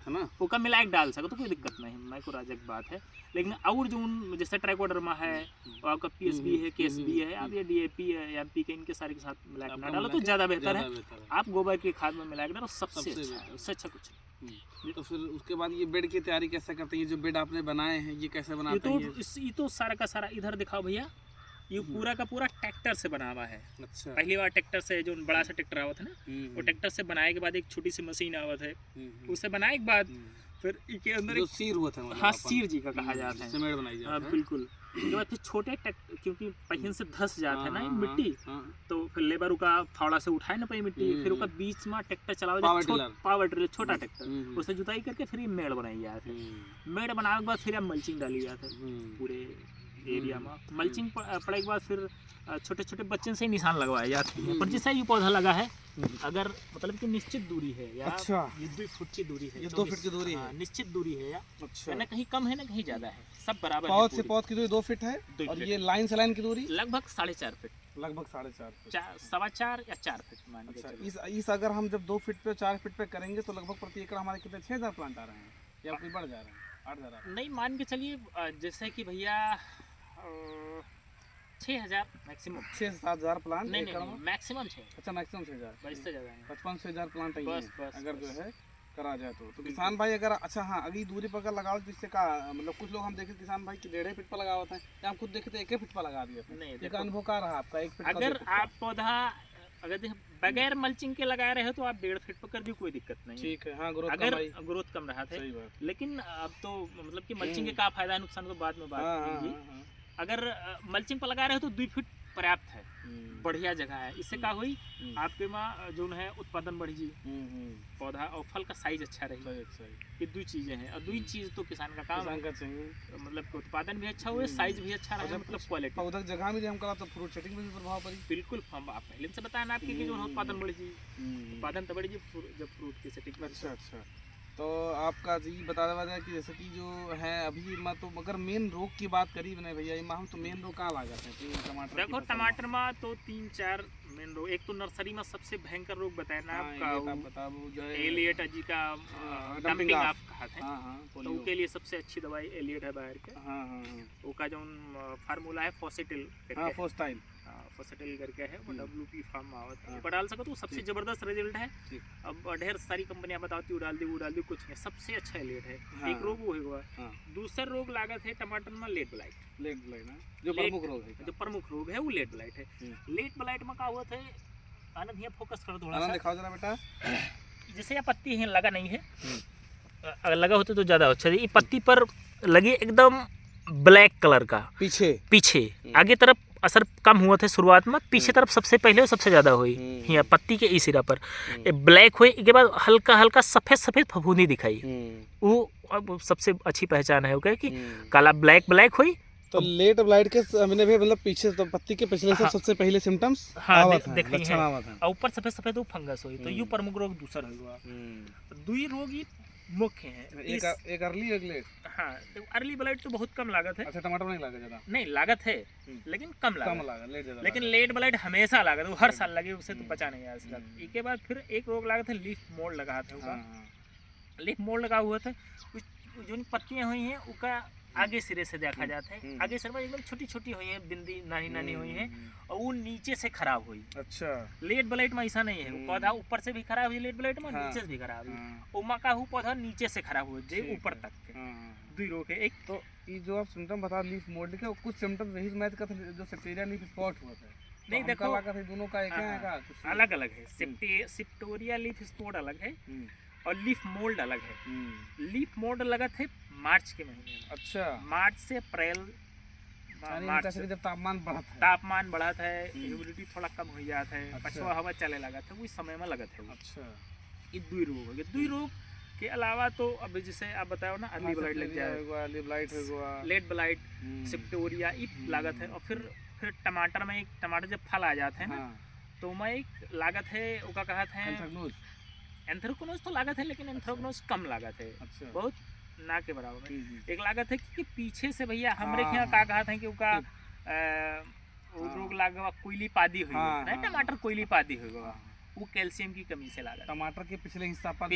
ना, उसका मिला के डाल सको तो कोई दिक्कत नहीं, माइक्रोराजा की बात है। लेकिन और जो जैसे ट्राइकोडर्मा है और आपका PSB है, KSB है, आप ये DAP है, NPK, इनके सारे के साथ मिला के ना डालो तो ज़्यादा बेहतर है। आप गोबर की खाद में मिला के डालो, सबसे अच्छा है, उससे अच्छा कुछ नहीं। तो फिर उसके बाद ये बेड की तैयारी कैसे करते हैं? ये जो बेड आपने बनाए हैं ये कैसे बनाते हैं? ये तो सारा का सारा इधर दिखाओ भैया, ये पूरा का पूरा ट्रैक्टर से बना हुआ है। अच्छा। पहली बार ट्रैक्टर से, जो बड़ा सा ट्रैक्टर आवत है ना, वो ट्रैक्टर से बनाए के बाद एक छोटी सी मशीन आवत है, उसे बनाए के बाद फिर इसके अंदर जो सीर हुआ था, हाँ, सीर जी का कहा जाता है, सीमेंट बनाई जाती है। हाँ बिल्कुल। उसके बाद फिर छोटे ट्रैक्टर, क्योंकि पहिन से धस जाता है ना मिट्टी, तो फिर लेबर का फावड़ा से उठाए ना पाई मिट्टी, फिर उसका बीच में ट्रैक्टर चलावे, पावर टिलर छोटा ट्रैक्टर, उसे जुताई करके फिर ये मेड़ बनाई जाते है। मेड़ बनाने के बाद फिर हम मल्चिंग डाली जाते है पूरे एरिया में। मल्चिंग पड़े के बाद फिर छोटे छोटे बच्चों से निशान लगवाए जाते हैं, पर जैसा ये पौधा लगा है, अगर मतलब कि निश्चित दूरी है या 2 फुट की दूरी है, 2 फीट की दूरी है, निश्चित दूरी है, या ना कहीं कम है ना कहीं ज्यादा है, सब बराबर है। पौध से पौध की दूरी 2 फीट है, और ये लाइन से लाइन की दूरी लगभग 4.5 फीट, लगभग 4.5 फीट, 4.25 या 4 फीट मान के चलिए। इस अगर हम जब 2 फीट पे 4 फीट पे करेंगे तो लगभग प्रति एकड़ हमारे कितने 6000 प्लांट आ रहे हैं, या कोई बढ़ जा रहे हैं? 8000 नहीं, मान के चलिए जैसे कि भैया 6000 मैक्सिमम, 6-7 प्लांट नहीं मैक्सिमम 6। अच्छा, मैक्सिमम 6000, इससे ज़्यादा नहीं, 5500 प्लांट बस अगर जो है करा जाए तो किसान भाई अगर, अच्छा हाँ, अगली दूरी पर अगर लगाओ तो इससे का मतलब, कुछ लोग हम देखे किसान भाई कि 1.5 फीट पर लगा होता है, या हम खुद देखे तो 1 फीट पर लगा दिए। नहीं, देखो अनुभव का रहा आपका 1 फीट। अगर आप पौधा अगर बगैर मल्चिंग के लगाए रहे तो आप 1.5 फीट पर कर दी, कोई दिक्कत नहीं, ठीक है। हाँ, अगर ग्रोथ कम रहा था, लेकिन अब तो मतलब कि मल्चिंग के क्या फायदा नुकसान तो बाद में बात करेंगे। अगर मल्चिंग पर लगा रहे हो तो 2 फीट पर्याप्त है, बढ़िया जगह है। इससे क्या हुई, आपके में जो है उत्पादन बढ़ी जी, पौधा और फल का साइज अच्छा रही। ये 2 चीजें हैं, और 2 चीज तो किसान का काम है, मतलब उत्पादन भी अच्छा हुए, साइज भी अच्छा रहे, मतलब क्वालिटी। पौधा जगह में हम करा तो फ्रूट सेटिंग में भी प्रभाव पड़ी। बिल्कुल, हम आप पहले से बताया ना आपके कि जो उत्पादन बढ़ी जी, उत्पादन तो बढ़ी जी जब फ्रूट की सेटिंग। अच्छा, तो आपका जी बता देवा जाए कि जैसे कि जो है अभी मैं तो अगर मेन रोग की बात करी बने भैया, हम तो मेन रोग कहाँ लागत है टमाटर? देखो टमाटर में तो 3-4 मेन रोग। एक तो नर्सरी में सबसे भयंकर रोग बताया ना आपका, एलियट जी का डंपिंग आप कहा था, तो उसके लिए सबसे अच्छी दवाई एलियट है बाहर के। उसका जो फार्मूला है फोसेटिल करके है, वो WP फार्म में आवत है, डाल सको तो सबसे जबरदस्त रिजल्ट है। अब ढेर सारी कंपनियां बताती डाल दी कुछ नहीं, सबसे अच्छा एलियट है। एक रोग वो हुआ, दूसरा रोग लागत है टमाटर में लेट ब्लाइट, जो प्रमुख रोग है वो लेट ब्लाइट है। लेट ब्लाइट में क्या हुआ था, आनंद यहाँ फोकस करो थोड़ा सा, दिखाओ जरा बेटा। जैसे ये पत्ती है लगा नहीं है, अगर लगा होता तो ज़्यादा अच्छा। ये पत्ती पर लगी एकदम ब्लैक कलर का पीछे आगे तरफ असर कम हुआ था शुरुआत में, पीछे तरफ सबसे पहले और सबसे ज़्यादा हुई यहाँ पत्ती के इस सिरा पर ब्लैक हुई के बाद हल्का हल्का सफ़ेद सफ़ेद फफूंदी दिखाई। वो अब सबसे अच्छी पहचान है ओके कि काला ब्लैक हुई। तो लेट ब्लाइट के हमने भी मतलब पीछे तो पत्ती के पिछले से सबसे पहले सिम्टम्स लक्षण आवत है और ऊपर सफेद सफेद वो फंगस हुई। तो यू प्रमुख रोग दूसरा हुआ। दुई रोग ये मुख्य है, एक अर्ली एक लेट। हाँ, तो अर्ली ब्लाइट तो बहुत कम लागत है। अच्छा, टमाटर नहीं लागत ज्यादा? नहीं, लागत है लेकिन कम लागत, लेकिन लेट ब्लाइट हमेशा लागत, वो हर साल लगे, उससे तो बचा नहीं आ सकता। इसके बाद फिर एक रोग लागत है लीफ मोल्ड लगा था। लीफ मोल्ड लगा हुआ था, जो पत्तियां हुई हैं उसका आगे सिरे से देखा जाता है, आगे सिरे में एकदम छोटी छोटी हुई है, बिंदी नानी नानी हुई है और वो नीचे से खराब हुई। अच्छा, लेट ब्लाइट में ऐसा नहीं है, पौधा ऊपर से भी खराब हुई, लेट ब्लाइट में नीचे से भी खराब हुई। उमा का हूँ पौधा नीचे से खराब हुआ जे ऊपर तक दुई रोग है। एक तो ये जो आप सिम्टम बता लीफ मोल्ड के, कुछ सिम्टम रही मैच का जो सेप्टेरिया लीफ स्पॉट हुआ था। नहीं, देखो दोनों का एक है, अलग अलग है। सेप्टेरिया लीफ स्पॉट अलग है और लीफ मोल्ड अलग है। लीफ मोल्ड लगत है मार्च के महीने में। अच्छा, मार्च से अप्रैल, मार्च जब तापमान बढ़ता है, ह्यूमिडिटी थोड़ा कम हो जाता है, पछुआ हवा चले लगा था, उस समय में लगत है। अच्छा, ये दुई रोग हो गए। दुई रोग के अलावा तो अब जैसे आप बताओ ना, अर्ली ब्लाइट लग जाएगा, लेट ब्लाइट, सेप्टेरिया ये लागत है। और फिर टमाटर में टमाटर जब फल आ जाते हैं ना, तो मैं एक लागत है उसका कहते हैं एंथ्रेक्नोज। तो लागत है लेकिन एंथ्रेक्नोज कम लागत है। अच्छा, बहुत ना के बराबर। एक लागत है कि पीछे से भैया हमरे यहाँ का कहा था कि उसका रोग लागा कोयली पादी हुई है, टमाटर कोयली पादी हुई, वो कैल्शियम की कमी से लागत। टमाटर के पिछले हिस्सा पर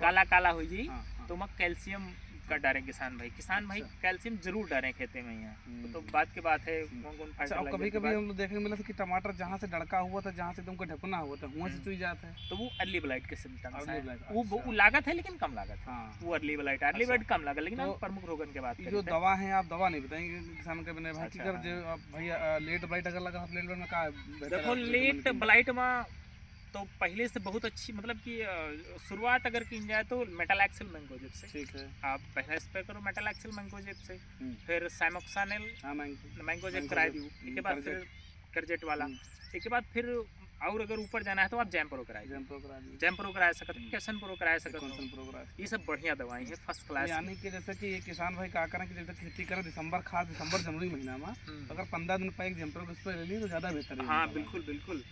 काला काला हो जी, तो मैं कैल्शियम का डरे किसान भाई कैल्शियम जरूर डरे खेते में यहाँ। तो बात की बात है कौन कभी कभी हम लोग देखने मिला था कि टमाटर जहाँ से डड़का हुआ था, जहाँ से तुमको ढकना हुआ था, वहाँ से चुई जाता है, तो वो अर्ली ब्लाइट के सिम्टम्स हैं। वो लागत है लेकिन कम लागत है। वो अर्ली ब्लाइट कम लागत, लेकिन प्रमुख रोगन के बात जो दवा है, आप दवा नहीं बताएंगे किसान के बने भाई लेट ब्लाइट अगर लगा लेट ब्लाइट में का देखो, लेट ब्लाइट में तो पहले से बहुत अच्छी, मतलब कि शुरुआत अगर की जाए तो मेटालैक्सिल मैंगोजेब से। ठीक है, आप पहला स्प्रे करो मेटालैक्सिल मैंगोजेब से, फिर साइमोक्सानेल मैंगोजेब करा दी, इसके बाद फिर करजेट वाला, इसके बाद फिर और अगर ऊपर जाना है तो आप जैम्प्रो कराइए, जैम्प्रो करा सकते हैं, कैसन प्रो करा सकते हैं। ये सब बढ़िया दवाई है, फर्स्ट क्लास। यानी कि जैसे कि ये किसान भाई क्या करें कि जैसे खेती करें दिसंबर जनवरी महीना में, अगर 15 दिन पर एक जैम्प्रो का स्प्रे ले लिए तो ज़्यादा बेहतर है। हाँ, बिल्कुल।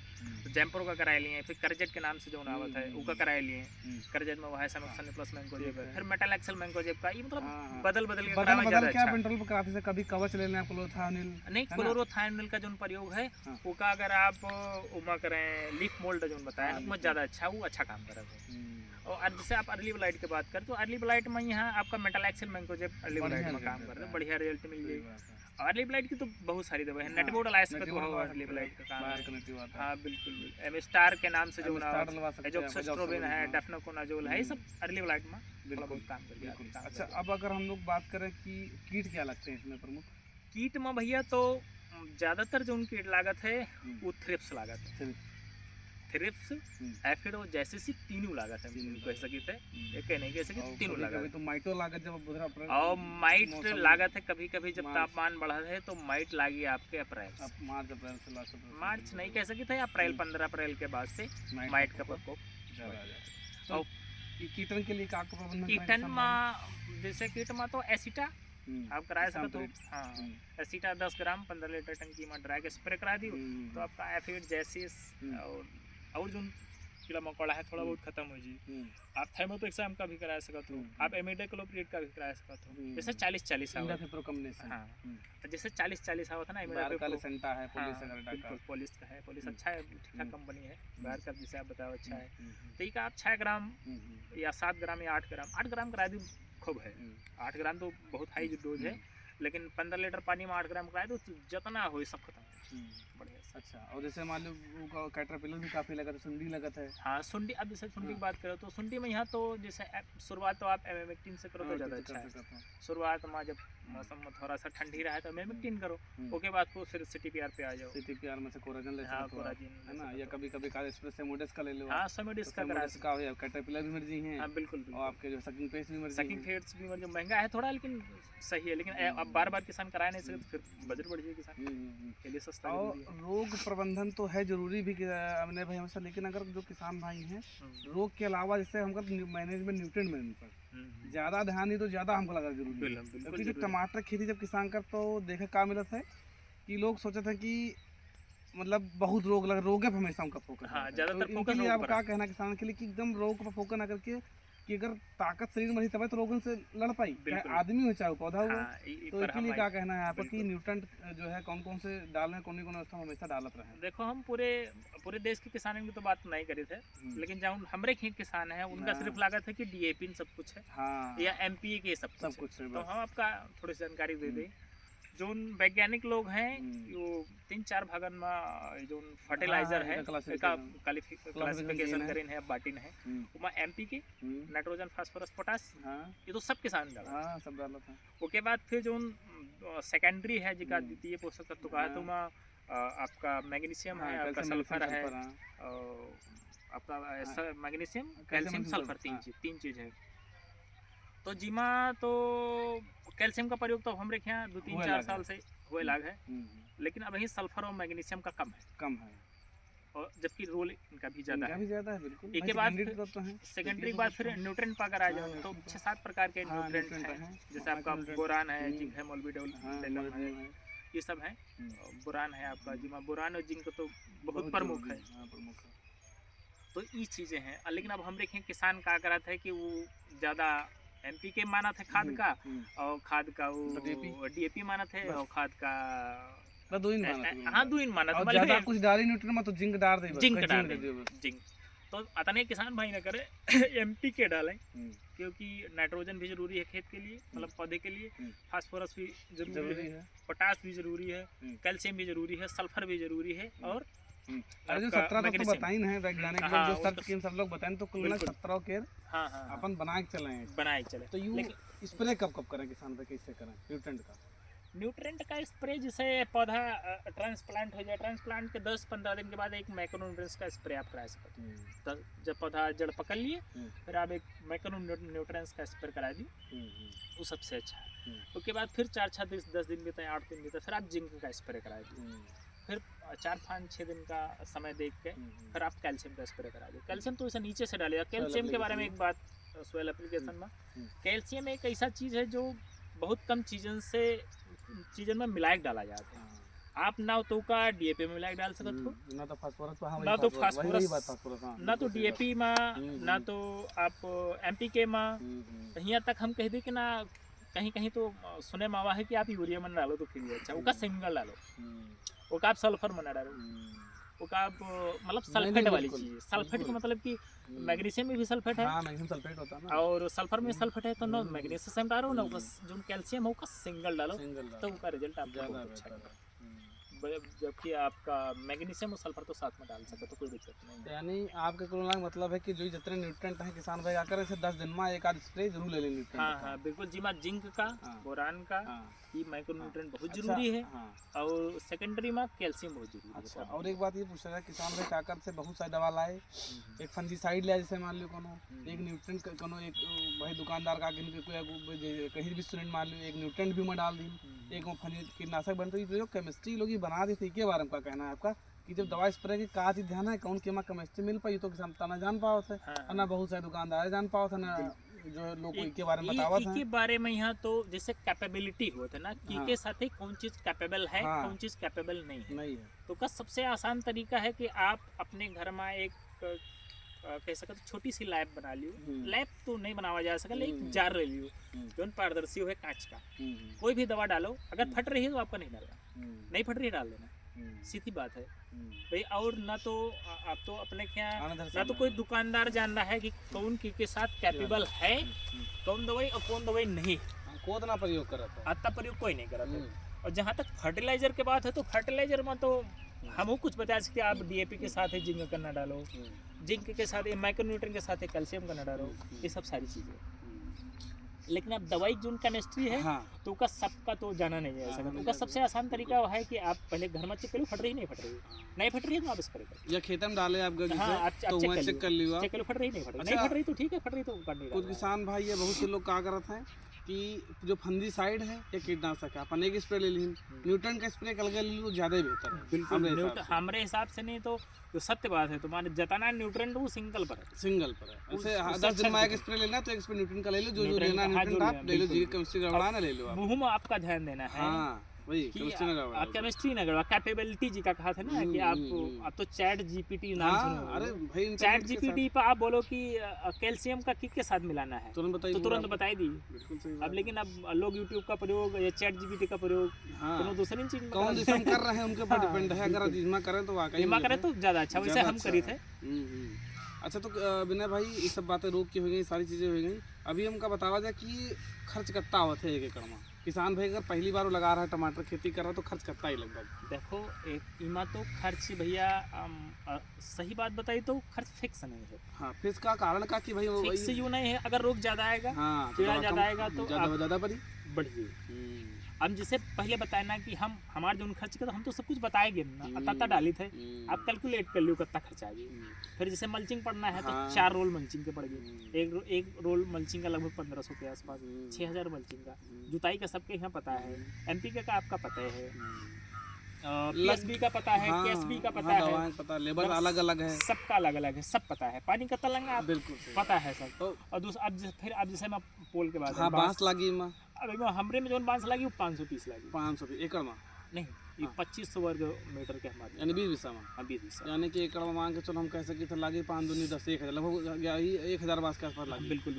तो जैम्प्रो का कराए लिए, फिर करजेट के नाम से जो नावत है उसका कराए लिए। करजेट में वह साइमोक्सानेल प्लस मैंगोजेब है, फिर मेटालैक्सिल मैंगोजेब का, ये मतलब बदल के कराना ज्यादा अच्छा है। इंटरवल पर कराते से कभी कवच ले लें, क्लोरोथानिल नहीं, क्लोरोथानिल का जो प्रयोग है उसका अगर आप उमा करें लीफ मोल्ड जो बताया ना, ज़्यादा अच्छा, वो अच्छा काम कर रहा है। और जैसे आप अर्ली ब्लाइट की बात करें तो अर्ली ब्लाइट में यहाँ आपका मेटालैक्सिल मैंगोजेब अर्ली ब्लाइट में काम कर रहा है, बढ़िया रिजल्ट मिल जाएगी। अर्ली ब्लाइट की तो बहुत सारी दवाई है, नेटबोर्ड अलायंस का तो अर्ली ब्लाइट का काम है। हाँ, बिल्कुल। एमिस्टार के नाम से जो एजोक्सिस्ट्रोबिन है, डेफनोकोनाजोल है, ये सब अर्ली ब्लाइट में बहुत काम कर रहा है। अच्छा, अब अगर हम लोग बात करें कि कीट क्या लगते हैं इसमें प्रमुख? कीट में भैया तो ज़्यादातर जो कीट लागत है वो थ्रिप्स लागत है, थ्रिप्स, एफिड और जैसे सी तीनों लागत है, कह सकते हैं एक नहीं कह सकते, तीनों लागत। तो माइटो लागत जब और माइट लागत है कभी कभी जब तापमान बढ़ा है तो माइट लागी आपके अप्रैल, मार्च नहीं कह सकते, अप्रैल 15 अप्रैल के बाद से माइट का प्रकोप। और कीटन के लिए क्या प्रबंधन? कीटन में जैसे कीट में तो एसिटा आप करा सकते हो। हाँ, एसिटा 10 ग्राम 15 लीटर टंकी में ड्राई के स्प्रे करा दी तो आपका एफिड जैसिस और जो कीड़ा मकोड़ा है थोड़ा बहुत खत्म हो जी। आप थाइमोथेक्सम का भी करा सकते हो, आप इमिडाक्लोप्रिड का भी करा सकते हो। जैसे 40-40 आवा, हाँ, तो जैसे 40-40 आवा था ना, इमिडाक्लोप्रिड है, पुलिस का है, पुलिस अच्छा है, ठीक ठाक कंपनी है, बाहर का जैसे आप बताओ अच्छा है। तो ये आप 6 ग्राम या 7 ग्राम या 8 ग्राम करा दी खूब है। 8 ग्राम तो बहुत हाई डोज है, लेकिन 15 लीटर पानी में 8 ग्राम कराए तो जितना हो सब खत्म। बढ़िया से। अच्छा, और जैसे मान लो कैटरपिलर भी काफी लगत है, सुंडी लगत है। हाँ सुंडी, अब जैसे सुंडी की बात करो तो सुंडी में यहाँ तो जैसे शुरुआत तो आप एमेक्टिन से करो तो ज़्यादा अच्छा है। शुरुआत में जब मौसम में थोड़ा सा ठंडी रहा है तो एमेक्टिन करो, उसके बाद को फिर CTPR पे आ जाओ। CTPR में से कोराजन ले हाँ सकते हो आप, कोराजिन है ना, या कभी कभी का स्प्रे सेमोडेक्स का ले लो। हाँ सेमोडेक्स का करा का हो, कैटरपिलर भी मर्जी है। हाँ बिल्कुल, और आपके जो सकिंग पेस्ट भी मर्जी है। सकिंग पेस्ट भी मतलब महंगा है थोड़ा, लेकिन सही है। लेकिन अब बार बार किसान करा नहीं सकते, फिर बजट बढ़ जाए किसान के लिए सस्ता। और रोग प्रबंधन तो है जरूरी भी अपने भाई हमेशा, लेकिन अगर जो किसान भाई हैं रोग के अलावा जैसे हमको मैनेजमेंट न्यूट्रिएंट मैनेजमेंट पर ज़्यादा ध्यान नहीं तो ज़्यादा हमको लगा जरूरी है। क्योंकि जो टमाटर खेती जब किसान कर तो देखे का मिलत है कि लोग सोचते हैं कि मतलब बहुत रोग लग, रोग पे हमेशा उनका फोकस। हाँ, ज़्यादातर फोकस लिए आप क्या कहना किसान के लिए कि एकदम रोग पर फोकस ना करके कि अगर ताकत शरीर में रही तब तो रोगों से लड़ पाई, चाहे आदमी हो चाहे पौधा हो। तो इसके लिए क्या कहना है आपका कि न्यूट्रेंट जो है कौन कौन से डालना है, कौन अवस्था में हमेशा डालत रहे? देखो हम पूरे देश के किसानों की तो बात नहीं करे थे, लेकिन जब हमारे किसान है उनका सिर्फ लागत है कि DAP सब कुछ है। हाँ। या MPK सब कुछ है। तो हम आपका थोड़ी सी जानकारी दे दें। जो वैज्ञानिक लोग हैं वो 3-4 भागन में जो फर्टिलाइजर है क्लासिफिकेशन करें है, बाटिन है उसमें MPK, नाइट्रोजन, फास्फोरस, पोटास, ये तो सब किसान डाला। सब डाला था। उसके बाद फिर जो सेकेंडरी है जिसका द्वितीय पोषक तत्व का है तो वहाँ आपका मैग्नीशियम है, आपका सल्फर है, आपका मैग्नीशियम, कैल्शियम, सल्फर, तीन चीज है। तो जिमा तो कैल्शियम का प्रयोग तो हमारे यहाँ 2-3-4 साल से हुए लाग है, लेकिन अभी सल्फर और मैग्नीशियम का कम है। और जबकि रोल इनका भी ज़्यादा है बिल्कुल। एक के बाद सेकेंडरी के बाद फिर न्यूट्रेंट पर अगर आ जाओ तो 6-7 प्रकार के न्यूट्रेंट हैं, जैसे आपका बोरान है, जिंक है, मोलिब्डेनम है, ये सब है। बोरान है आपका, जिमा बोरान और जिंक तो बहुत प्रमुख है। तो ये चीज़ें हैं। लेकिन अब हम देखें किसान का करत है कि वो ज़्यादा MPK माना था खाद का, और खाद का वो DAP माना थे, और खाद का दो इन माना था। हाँ 2 इन माना था। ज़्यादा कुछ डाली न्यूट्रिएंट में तो जिंक डाल दे, जिंक तो अतने किसान भाई ना करे MPK डालें, क्योंकि नाइट्रोजन भी जरूरी है खेत के लिए, मतलब पौधे के लिए, फास्फोरस भी जरूरी है, पोटास भी जरूरी है, कैल्शियम भी जरूरी है, सल्फर भी जरूरी है, और अरे जो 17 तो बताइन है वैज्ञानिक लोग जो सर्च किए सब लोग बताएं तो कुल 17 के अपन बना के चले। तो यू स्प्रे कब करें किसान पे, कैसे करें न्यूट्रिएंट का स्प्रे? जैसे पौधा ट्रांसप्लांट हो जाए, ट्रांसप्लांट के 10-15 दिन के बाद एक मैक्रोन्यूट्रिएंट्स का स्प्रे आप करा सकते हैं। तो जब पौधा जड़ पकड़ लिए फिर आप एक मैक्रोन्यूट्रिएंट्स का स्प्रे करा दी, वो सबसे अच्छा है। उसके बाद फिर 4-10 दिन बीते, 8 दिन बीते, फिर आप जिंक का स्प्रे करा दी। फिर 4-5-6 दिन का समय देख के फिर आप कैल्शियम का स्प्रे करा दो। कैल्शियम तो इसे नीचे से डालेगा। कैल्शियम के बारे में एक बात, सोयल एप्लीकेशन में कैल्शियम एक ऐसा चीज़ है जो बहुत कम चीज़ों में मिला के डाला जाता है। आप ना तो का DAP में मिला के डाल सकते हो, ना तो फास्फोरस, ना तो DAP में, ना तो आप MPK में। यहाँ तक हम कह दें कि ना कहीं तो सुने में आवा है कि आप यूरिया में डालो तो फिर अच्छा, उसका सिंगल डालो, उसका आप सल्फर में ना डालो, उसका आप मतलब सल्फेट वाली चीज़। सल्फेट का मतलब कि मैग्नीशियम में भी सल्फेट है, मैग्नीशियम सल्फेट होता है ना, और सल्फर में सल्फेट है, तो ना मैग्नीशियम डालो ना जो कैल्शियम है उसका सिंगल डालो, तो उसका रिजल्ट आपका बहुत अच्छा है। जबकि आपका मैग्नीशियम और सल्फर तो साथ में डाल सकते तो कोई दिक्कत नहीं। यानी आपके कुल मतलब है कि जो जितने न्यूट्रिएंट हैं किसान भाई आकर इसे 10 दिन में एक आध स्प्रे जरूर ले लें। हाँ बिल्कुल। जिमा जिंक का, बोरान का, ये माइक्रोन्यूट्रिएंट बहुत जरूरी है, और सेकेंडरी में कैल्शियम बहुत जरूरी है। अच्छा, और एक बात ये पूछ रहा है किसान भाई काकर से बहुत सारी दवा लाए, एक फंजीसाइड लिया, जैसे मान लो कोनो एक न्यूट्रिएंट कोनो एक भाई दुकानदार का कहीं भी स्टूडेंट मान लो एक न्यूट्रिएंट भी में डाल दी, एक कीटनाशक बनते ही जो केमिस्ट्री लोग बना दी थी, के बारे में क्या कहना है आपका कि जब दवा स्प्रे की का चीज ध्यान है कौन के में केमिस्ट्री मिल पाई तो किसान तना जान पाओ थे, ना बहुत सारे दुकानदार जान पाओ थे, ना जो लोग के बारे में बतावा था। के बारे में यहाँ तो जैसे कैपेबिलिटी होता है ना कि के साथ ही कौन चीज कैपेबल है, कौन चीज कैपेबल नहीं है। तो का सबसे आसान तरीका है कि आप अपने घर में एक कह सकते छोटी सी लैब बना लियो। लैब तो नहीं बनावा जा सका, लेकिन जार ले लियो जो पारदर्शी हो कांच का। कोई भी दवा डालो, अगर फट रही है तो आपका नहीं डालना, नहीं फट रही है डाल देना, सीधी बात है भाई। और ना तो आप तो अपने क्या, ना तो कोई दुकानदार जान रहा है कि कौन के साथ कैपेबल है कौन दवाई और कौन दवाई नहीं, कोतना प्रयोग करता आता प्रयोग कोई नहीं करता। और जहाँ तक फर्टिलाइजर के बात है तो फर्टिलाइजर में तो हम कुछ बता सकते हैं। आप डीएपी के साथ है जिंक करना डालो, जिंक के साथ माइक्रोन्यूट्रिएंट के साथ कैल्शियम करना डालो, ये सब सारी चीज़ें। लेकिन अब दवाई जो केमिस्ट्री है तो उसका सबका तो जाना नहीं है ऐसा। उसका सबसे आसान तरीका वो है कि आप पहले घर में चेक करो फट रही नहीं फट रही, नहीं फट रही है तो आप स्प्रे करो, या खेत में डाले आप तो चेक कर लियो, चेक करो फट रही नहीं फट रही, नहीं फट रही तो ठीक है, फट रही तो करनी। कुछ किसान भाई या बहुत से लोग क्या करते हैं कि जो फंजीसाइड है या कीटनाशक है अपन एक स्प्रे ले ली, न्यूट्रन का स्प्रे कल ले ली तो ज़्यादा ही बेहतर है। बिल्कुल हमारे हिसाब से नहीं तो जो सत्य बात है तुम्हारे जताना न्यूट्रन वो सिंगल पर है। ऐसे 10 दिन में एक स्प्रे लेना तो एक स्प्रे न्यूट्रन का ले लो, जो लेना न्यूट्रन आप ले लो, जी केमिस्ट्री गड़बड़ा ना ले लो, मुंह में आपका ध्यान देना है। वही केमिस्ट्री ना गड़बड़ा, कैपेबिलिटी जी का कहा था ना कि आप तो चैट जीपीटी नाम सुनो, अरे भाई चैट जीपीटी पर आप बोलो कि कैल्शियम का किस के साथ मिलाना है तो तुरंत बताई दी। अब लेकिन अब लोग यूट्यूब का प्रयोग या चैट जीपीटी का प्रयोग दोनों दूसरी चीज कौन जिसम कर रहे हैं उनके ऊपर डिपेंड है। अगर जिम्मा करें तो वाकई जिम्मा करें तो ज़्यादा अच्छा, वैसे हम करी थे। अच्छा तो विनय भाई ये सब बातें रोक की हो गई, सारी चीज़ें हो गई, अभी हमका बतावा जाए कि खर्च कितना होता है एक एकड़ में। किसान भाई अगर पहली बार लगा रहा है टमाटर खेती कर रहा है तो खर्च कितना ही लगभग? देखो एक इमा तो खर्च भैया सही बात बताई तो खर्च फिक्स नहीं है। हाँ फिक्स का कारण का कि भाई फिक्स यूँ नहीं है, अगर रोग ज़्यादा आएगा, कीड़ा ज़्यादा आएगा तो ज़्यादा बढ़ी। हम जिसे पहले बताए ना कि हमारे जो खर्च कर हम तो सब कुछ बताएंगे ना, तत्ता डाली थे, आप कैलकुलेट कर लियो कितना खर्चा आ गया। फिर जैसे मल्चिंग पड़ना है तो 4 रोल मल्चिंग के पड़ गए, एक रोल मल्चिंग का लगभग 1500 के आसपास, 6000 मल्चिंग का। जुताई का सबके यहाँ पता है, एमपीके का आपका पता है, पीएसबी का पता है, केएसबी का पता है, लेबर अलग अलग है, सबका अलग अलग है, सब पता है। पानी का तलंगा आप बिल्कुल पता है सब। तो और अब जैसे मैं पोल के बाद बांस लगी अब हमरे में जो बांस लगी वो 500 पीस लगी, 500 एकड़ में नहीं, ये 2500 वर्ग मीटर के हमारे, यानी 20 बीसा में, 20 बीसा, यानी कि एकड़ में मान के चलो हम कह सके तो लागे 5 दूनी 10 1000 लगभग 1000 बास के आसपास लगी। बिल्कुल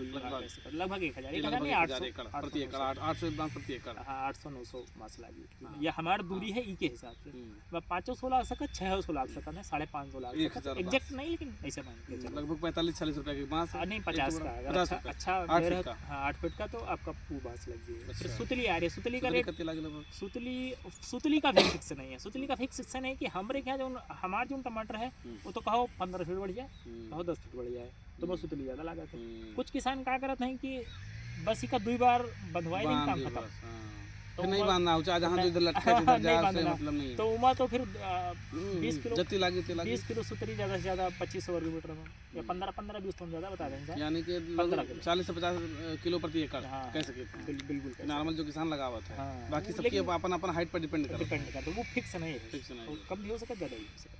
लगभग 1000 एकड़ प्रति एकड़ 800 बांस प्रति एकड़, हाँ 800-900 बांस लगी। ये हमारी दूरी है ई के हिसाब से, मैं 500 लाख सका, 600 लाख सका, मैं 550 लाख सका, एग्जैक्ट नहीं लेकिन ऐसे मान के चलो लगभग 45-40 रुपए की बांस, नहीं 50 का, अच्छा 8 फीट का तो आपका बांस लग जाएगा। फिर सुतली आ रही है, सुतली का रेट सुतली का फिक्स नहीं है, सुतली का फिक्स नहीं कि हमारे क्या जो हमारे जो टमाटर है वो तो कहो 15 फीट बढ़ जाए, कहो 10 फीट बढ़ जाए, तो वो सुतली ज़्यादा लागत है। कुछ किसान क्या करते हैं कि बस इसका 2 बार बंधवाई नहीं काम खत्म, तो नहीं बांधना हो जहाँ जो इधर लटके इधर जा से मतलब नहीं, तो उमा तो फिर 20 किलो जत्ती लागी 20 किलो सुतली ज़्यादा से ज़्यादा 25 वर्ग मीटर में, या 15-20 तो ज़्यादा बता देंगे, यानी कि 40 से 50 किलो प्रति एकड़ कह सकते हैं। बिल्कुल नॉर्मल जो किसान लगा हुआ था, बाकी सबकी अपन हाइट पर डिपेंड करता है, तो वो फिक्स नहीं है, कम भी हो सकता ज़्यादा भी हो सकता।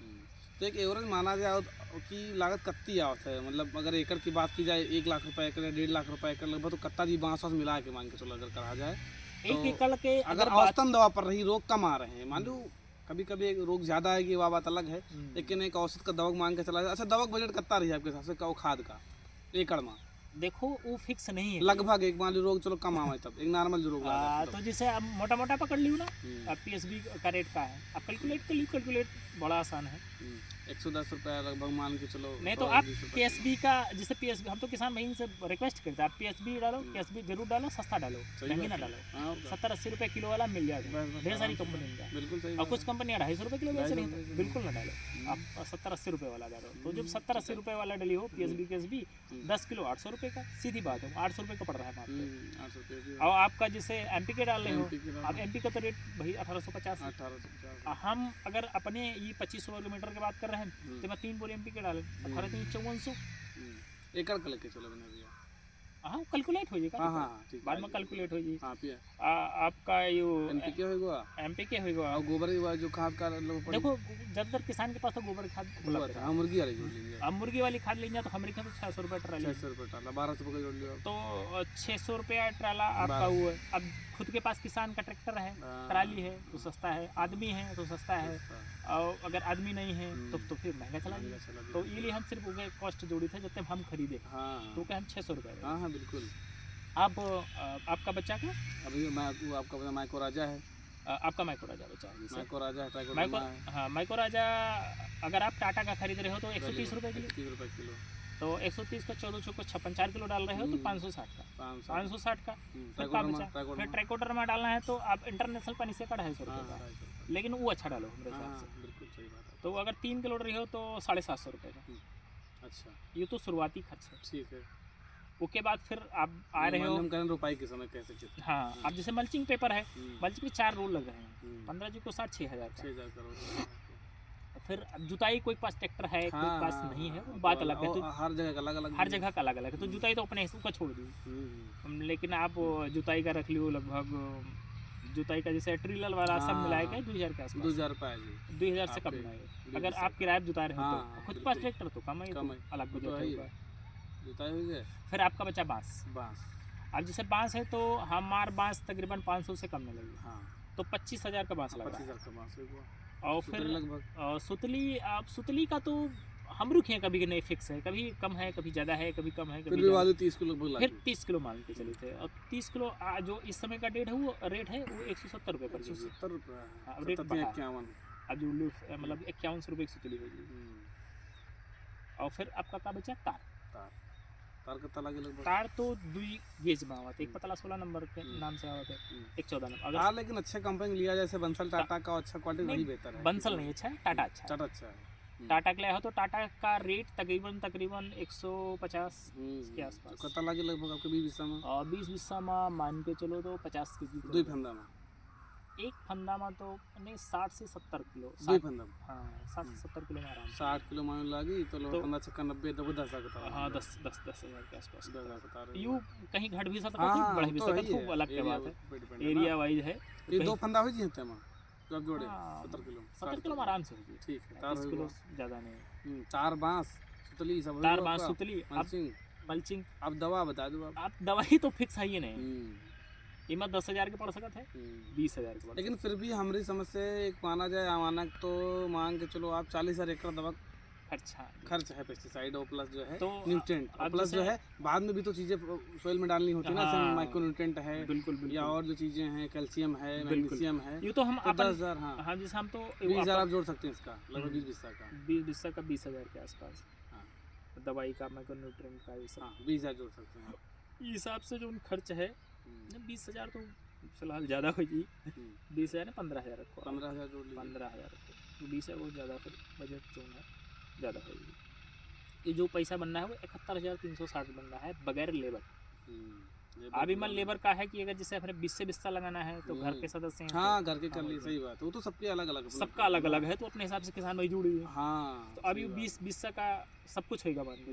तो एक एवरेज माना जाए कि लागत कितनी आवत है, मतलब अगर एकड़ की बात की जाए 1 लाख रुपए एकड़, 1.5 लाख रुपए एकड़ लगभग, तो कत्ता जी बांस मिला के मान के चलो अगर कहा जाए एक एकड़ के अगर औसतन दवा पर रही, रोग कम आ रहे हैं, मान लो कभी कभी एक रोग ज्यादा है कि वह बात अलग है, लेकिन एक औसत का दवा मान के चला जाए। अच्छा दवा बजट कितना रही है आपके हिसाब से खाद का एकड़ में? देखो वो फिक्स नहीं है, लगभग एक मान लो रोग चलो कम आवे तब एक नॉर्मल जो रोग तो जैसे आप मोटा पकड़ लियो ना, अब पीएसबी का रेट का है, आप कैलकुलेट कर लियो, कैलकुलेट बड़ा आसान है, 110 रुपये लगभग मान के चलो। नहीं तो आप पीएसबी का, जैसे पीएसबी हम तो किसान भाई से रिक्वेस्ट करते हैं, आप पीएसबी डालो, पीएसबी जरूर डालो, सस्ता डालो, महंगी ना डालो। 70-80 रुपये किलो वाला मिल जाएगा, ढेर सारी कंपनी मिल जाए, बिल्कुल सही। और कुछ कंपनी 250 रुपये किलो बेच रही है, बिल्कुल ना डालो, आप 70-80 रुपये वाला डालो। तो जब 70-80 रुपये वाला डली हो पीएसबी 10 किलो 800 रुपये का, सीधी बात है 800 रुपये का पड़ रहा है आपको। और आपका जैसे एमपी के डाल रहे हो, आप एमपी का तो रेट भाई 1850। हम अगर अपने ये 2500 वर्ग मीटर की बात कर रहे हैं तो मैं 3 बोरी एमपी के डाले 5400 एकड़ का लेके चलो भैया। हाँ कैलकुलेट हो जाएगा, बाद में कैलकुलेट हो जाएगी। आपका यो एमपीके होगा, एमपीके होगा, और गोबर जो खाद का देखो ज़्यादातर किसान के पास तो गोबर खाद उपलब्ध है। मुर्गी वाली जोड़ लेंगे, अब मुर्गी वाली खाद लेंगे तो हमारे यहाँ तो 600 रुपये ट्राली, 600 रुपये ट्राला, 1200 रुपये जोड़ लिया तो 600 रुपया ट्राला आपका वो है। अब खुद के पास किसान का ट्रैक्टर है, ट्राली है तो सस्ता है, आदमी है तो सस्ता है, और अगर आदमी नहीं है तो फिर महंगा चला जाएगा। तो ये लिए हम सिर्फ उगे कॉस्ट जोड़ी थे जब तक हम खरीदे, तो क्या हम 600 रुपये। हाँ बिल्कुल। अब आपका बच्चा का अभी आपका माइको राजा है, आपका माइको राजा बच्चा है, माइको राजा है, हाँ माइको राजा अगर आप टाटा का खरीद रहे हो तो 130 रुपये किलो, 130 रुपये किलो। तो 130 का 1400 को 56 4 किलो डाल रहे हो तो 560 का 560 का फिर का बचा। फिर ट्राइकोडर्मा में डालना है तो आप इंटरनेशनल पानी से का 250 रुपये का, लेकिन वो अच्छा डालो मेरे हिसाब से। बिल्कुल सही बात है। तो अगर 3 किलो रही हो तो 750 रुपये का। अच्छा, ये तो शुरुआती खर्च है। ठीक है। उसके बाद फिर आप आ रहे हो रोपाई के समय कैसे कितना? हाँ, अब जैसे मल्चिंग पेपर है, मल्चिंग में 4 रोल लग रहे हैं, 15 जी को 60 6,000 का। फिर अब जुताई कोई पास ट्रैक्टर है, कोई पास नहीं है, वो बात अलग है। तो हर जगह का अलग-अलग, हर जगह का अलग-अलग है। तो जुताई तो अपने हिसाब का छोड़ दी, लेकिन आप जुताई का रख लियो लगभग, जुताई का जैसे ट्रिलर वाला सब मिलाए के 2000 के आसपास। 2000 रुपये जी, 2000 से कम नहीं है। अगर आप किराए पे जुता रहे हो तो खुद पास ट्रैक्टर तो कम है, अलग बजट होगा। जुताई हो गया। फिर आपका बचा बांस। अब जैसे बांस है तो हमार बांस तकरीबन 500 से कम नहीं लगी, तो 25,000 का बांस लगा। 25,000 का बांस है। और फिर लगभग सुतली, आप सुतली का तो हम रुके हैं, कभी नहीं फिक्स है, कभी कम है, कभी ज़्यादा है, कभी कम है, कभी वाले 30 किलो लगभग। फिर 30 किलो मान के चले थे। और 30 किलो जो इस समय का रेट है वो 170 रुपये पर। 170 रुपये अब रेट 51, अब जो मतलब 51 रुपये की सुतली होगी। और फिर आपका का बचा तार कितना लगे लगभग? तार तो 2 गेज में आवत, एक पतला 16 नंबर के नाम से आवत है, एक 14 नंबर। अगर लेकिन अच्छे कंपनी लिया जैसे बंसल टाटा का, अच्छा क्वालिटी वही बेहतर है। बंसल नहीं अच्छा है, टाटा अच्छा है। टाटा अच्छा है। टाटा के लिए हो तो टाटा का रेट तकरीबन 150 के आसपास। कितना लगे लगभग आपके 20 बिस्सा में? 20 बिस्सा में मान के चलो तो 50 के जी। 2 फंदा में? एक फंदा में तो नहीं, 60 से 70 किलो। 2 फंदा में? हाँ, 60 से 70 किलो में आराम। 60 किलो मान लगी तो 15 छक्का 90 तो 10,000 का। हाँ, 10,000 के आसपास। 10,000 बता रहे यू कहीं घट भी सकता है, बढ़ भी सकता है, खूब अलग के बात है, एरिया वाइज है। ये 2 फंदा हो जीते हैं जब जोड़े 70 किलो में आराम से होगी। ठीक है, 30 किलो ज़्यादा नहीं। तार बांस सुतली सब, तार बांस सुतली, मल्चिंग। अब दवा बता दो। आप दवाई तो फिक्स है ही नहीं, कीमत 10,000 के पड़ सकता है, 20,000 के। लेकिन फिर भी हमारी समझ से एक माना जाए अमानक तो मान के चलो आप 40,000 एकड़ दवा खर्च है पेस्टिसाइड और प्लस जो है तो न्यूट्रिएंट, प्लस जो है बाद में भी तो चीजें सॉइल में डालनी होती है ना, जैसे माइक्रो न्यूट्रिएंट है, बिल्कुल या और जो चीजें हैं, कैल्शियम है, मैग्नीशियम है। ये तो हम 10,000। हाँ, जैसे हम तो 20,000 आप जोड़ सकते हैं इसका, लगभग 20 बिस्सा का। 20 बिस्सा का 20,000 के आसपास। दवाई का, माइक्रो न्यूट्रिएंट का, ये सब 20,000 जोड़ सकते हैं। इस हिसाब से जो खर्च है 20,000 तो फिलहाल ज़्यादा होगी। 20,000 ने 15,000 रखो, 15,000 जोड़ लीजिए। 15,000 रखो तो 20,000 बहुत ज़्यादा, फिर बजट जो है ज़्यादा होगी। ये जो पैसा बनना है वो 71,360 बनना है बगैर लेबर। अभी मन लेबर का है कि अगर जैसे अपने 20 से बिस्सा लगाना है तो घर के सदस्य हैं, हाँ घर के कर लिए, सही बात है, वो तो सबके अलग अलग, सबका अलग अलग है, तो अपने हिसाब से किसान भाई जुड़ी है। हाँ, तो अभी 20 बिस्सा का सब कुछ होगा मान के।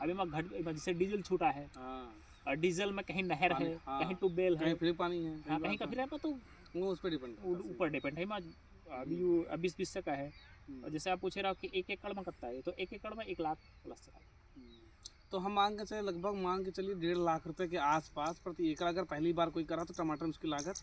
अभी मैं घट जैसे डीजल छूटा है, और डीजल में कहीं नहर है, कहीं ट्यूबवेल है, कहीं फ्री पानी है, हाँ कहीं का फ्री है, तो वो उस पर डिपेंड, ऊपर डिपेंड है। अभी 20 बिस्सा का है, और जैसे आप पूछ रहे हो कि 1 एकड़ में कितना है, तो 1 एकड़ में 1 लाख प्लस है। तो हम मान के चलिए लगभग मान के चलिए 1.5 लाख रुपए के आसपास प्रति एकड़ अगर पहली बार कोई करा तो टमाटर में उसकी लागत,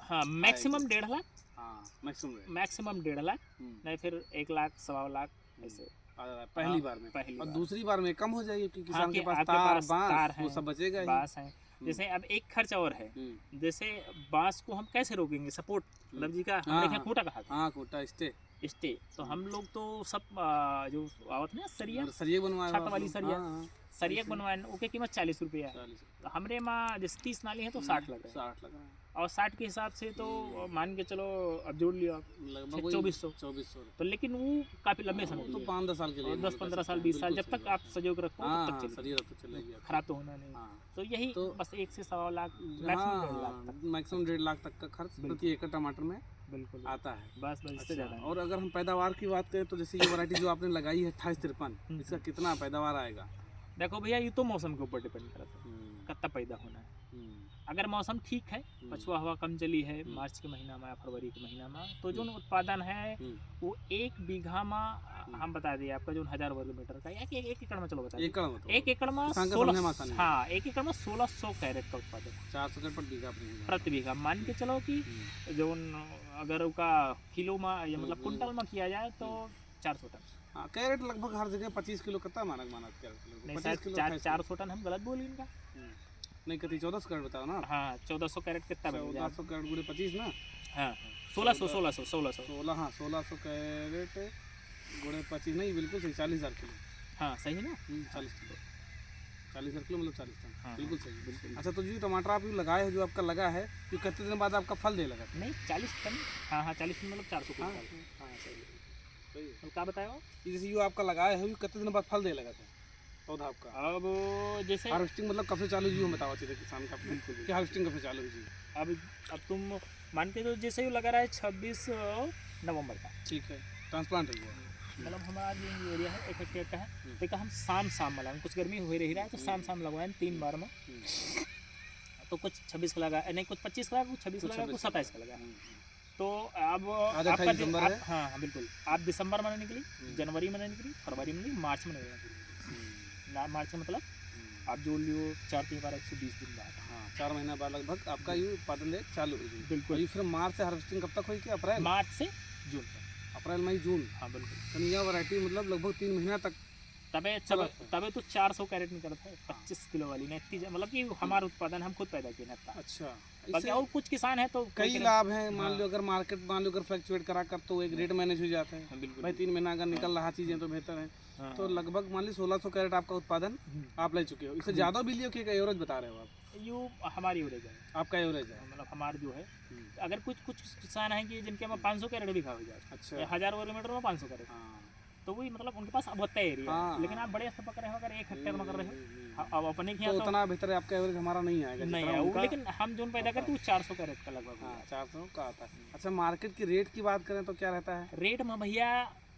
हाँ मैक्सिमम 1.5 लाख, हाँ मैक्सिमम 1.5 लाख, नहीं फिर 1 लाख 1.25 लाख ऐसे पहली बार में। और दूसरी बार में कम हो जाएगी क्योंकि किसान के पास तार वो सब बचेगा बांस है। जैसे अब एक खर्च और है, जैसे बांस को हम कैसे रोकेंगे, सपोर्ट मतलब जी का हमारे यहाँ खूंटा कहा, हाँ खूंटा स्टे, तो हम लोग तो सब जो आवत ना सरिया बनवाए, छत वाली सरिया बनवाए, ओके कीमत 40 रुपया है। तो हमरे में जैसे 30 नाली है तो 60 लगा, और 60 के हिसाब से तो मान के चलो अब जोड़ लिया लगभग 2400। तो लेकिन वो काफी लंबे समय तो 5-10 साल के लिए, 10-15 साल 20 साल जब तक आप सहयोग रखो तब तक चलेगी, खराब तो होना नहीं। तो यही बस 1 से 1.25 लाख, मैक्सिमम 1.5 लाख तक का खर्च प्रति एकड़ टमाटर में बिल्कुल आता है, बस इससे ज़्यादा। और अगर हम पैदावार की बात करें तो जैसे ये वैरायटी जो आपने लगाई है 2853, इसका कितना पैदावार आएगा? देखो भैया ये तो मौसम के ऊपर डिपेंड करता है कितना पैदा होना है। अगर मौसम ठीक है, पछुआ हवा कम चली है मार्च के महीना में या फरवरी के महीना में, तो जो उत्पादन है वो 1 बीघा में हम बता दिए आपका जो 1000 वर्ग मीटर का, या 1 एकड़ में चलो बता, 1 एकड़ में 16, हाँ 1 एकड़ में 1600 कैरेट का उत्पादन, 400 प्रति बीघा मान के चलो कि जो अगर उसका किलो में या मतलब कुंटल में किया जाए तो 400 टन। हाँ कैरेट लगभग हर जगह 25 किलो कितना मानक कैरेट, 400 टन हम गलत बोली इनका, नहीं कहती 1400 कैरेट बताओ ना। हाँ 1400 कैरेट कितना, 1400 कैरेट गुणे 25 ना, हाँ 1600 हाँ 1600 कैरेट गुणे 25 नहीं बिल्कुल सही, 40,000 किलो, हाँ सही है ना। 40 किलो, 40 किलो मतलब 40 टन। हाँ, बिल्कुल सही। बिल्कुल। अच्छा, तो जो टमाटर आप यूँ लगाए हो, जो आपका लगा है, ये कितने दिन बाद आपका फल दे लगा? नहीं 40 टन, हाँ हाँ 40 टन मतलब 400 हाँ क्विंटल। हाँ सही है। सही है। तो क्या बताया आप? ये जैसे यूँ आपका लगाया है, ये कितने दिन बाद फल दे लगा था पौधा आपका? अब जैसे हार्वेस्टिंग मतलब कब से चालू हुई, वो बताओ सीधे किसान का। बिल्कुल। कि हार्वेस्टिंग कब से चालू हुई जी? अब तुम मान के तो जैसे ही लगा रहा है 26 नवंबर का, ठीक है, ट्रांसप्लांट हो गया। मतलब हमारा जो एरिया है 1 हेक्टेयर का है। देखा हम शाम लगाएं, कुछ गर्मी हो रही रहा है तो शाम लगवाएं 3 बार में। तो कुछ 26 का लगा, नहीं कुछ 25 का लगा, कुछ 26 का लगा, कुछ 27 का लगा। तो अब आज आपका 28 दिसंबर है। हाँ हाँ बिल्कुल। आप दिसंबर में निकली, जनवरी में निकली, फरवरी में निकली, मार्च में निकली। मार्च का मतलब आप जोड़ लियो 4 3 बार 120 दिन बाद। हाँ, 4 महीना बाद लगभग आपका ये उत्पादन देख चालू हुई। बिल्कुल। ये फिर मार्च से हार्वेस्टिंग कब तक हुई? कि अप्रैल? मार्च से जून तक। अप्रैल मई जून। हाँ बिल्कुल। तो यह वैरायटी मतलब लगभग 3 महीना तक। तबे तो 400 कैरेट निकलता है 25 किलो वाली ने, मतलब कि हमारा उत्पादन हम खुद पैदा किए ना। अच्छा, बाकी और कुछ किसान है तो कई लाभ हैं। मान लो अगर मार्केट अगर फ्लक्चुएट करा कर तो एक रेट मैनेज हो जाता है। बिल्कुल भाई 3 महीना अगर निकल रहा चीज़ें तो बेहतर है। तो लगभग मान ली 1600 कैरेट आपका उत्पादन आप ले चुके हो। इससे ज़्यादा भी लियो कि एवरेज बता रहे हो आप? यू हमारी एवरेज है, आपका एवरेज है मतलब हमारा जो है। अगर कुछ किसान हैं कि जिनके में 500 कैरेट भी खा हो जाए, अच्छा, 1000 वर्ग मीटर में 500 कैरेट, तो वही मतलब उनके पास अब होता है एरिया। लेकिन आप बड़े स्तर पर कर रहे हो, अगर 1 हेक्टेयर में कर रहे हो, अब अपने के तो यहाँ उतना बेहतर है। आपका एवरेज हमारा नहीं आएगा नहीं है, लेकिन हम जो पैदा करते हैं वो 400 कैरेट का लगभग। हाँ, 400 का आता है। अच्छा, मार्केट की रेट की बात करें तो क्या रहता है? रेट में भैया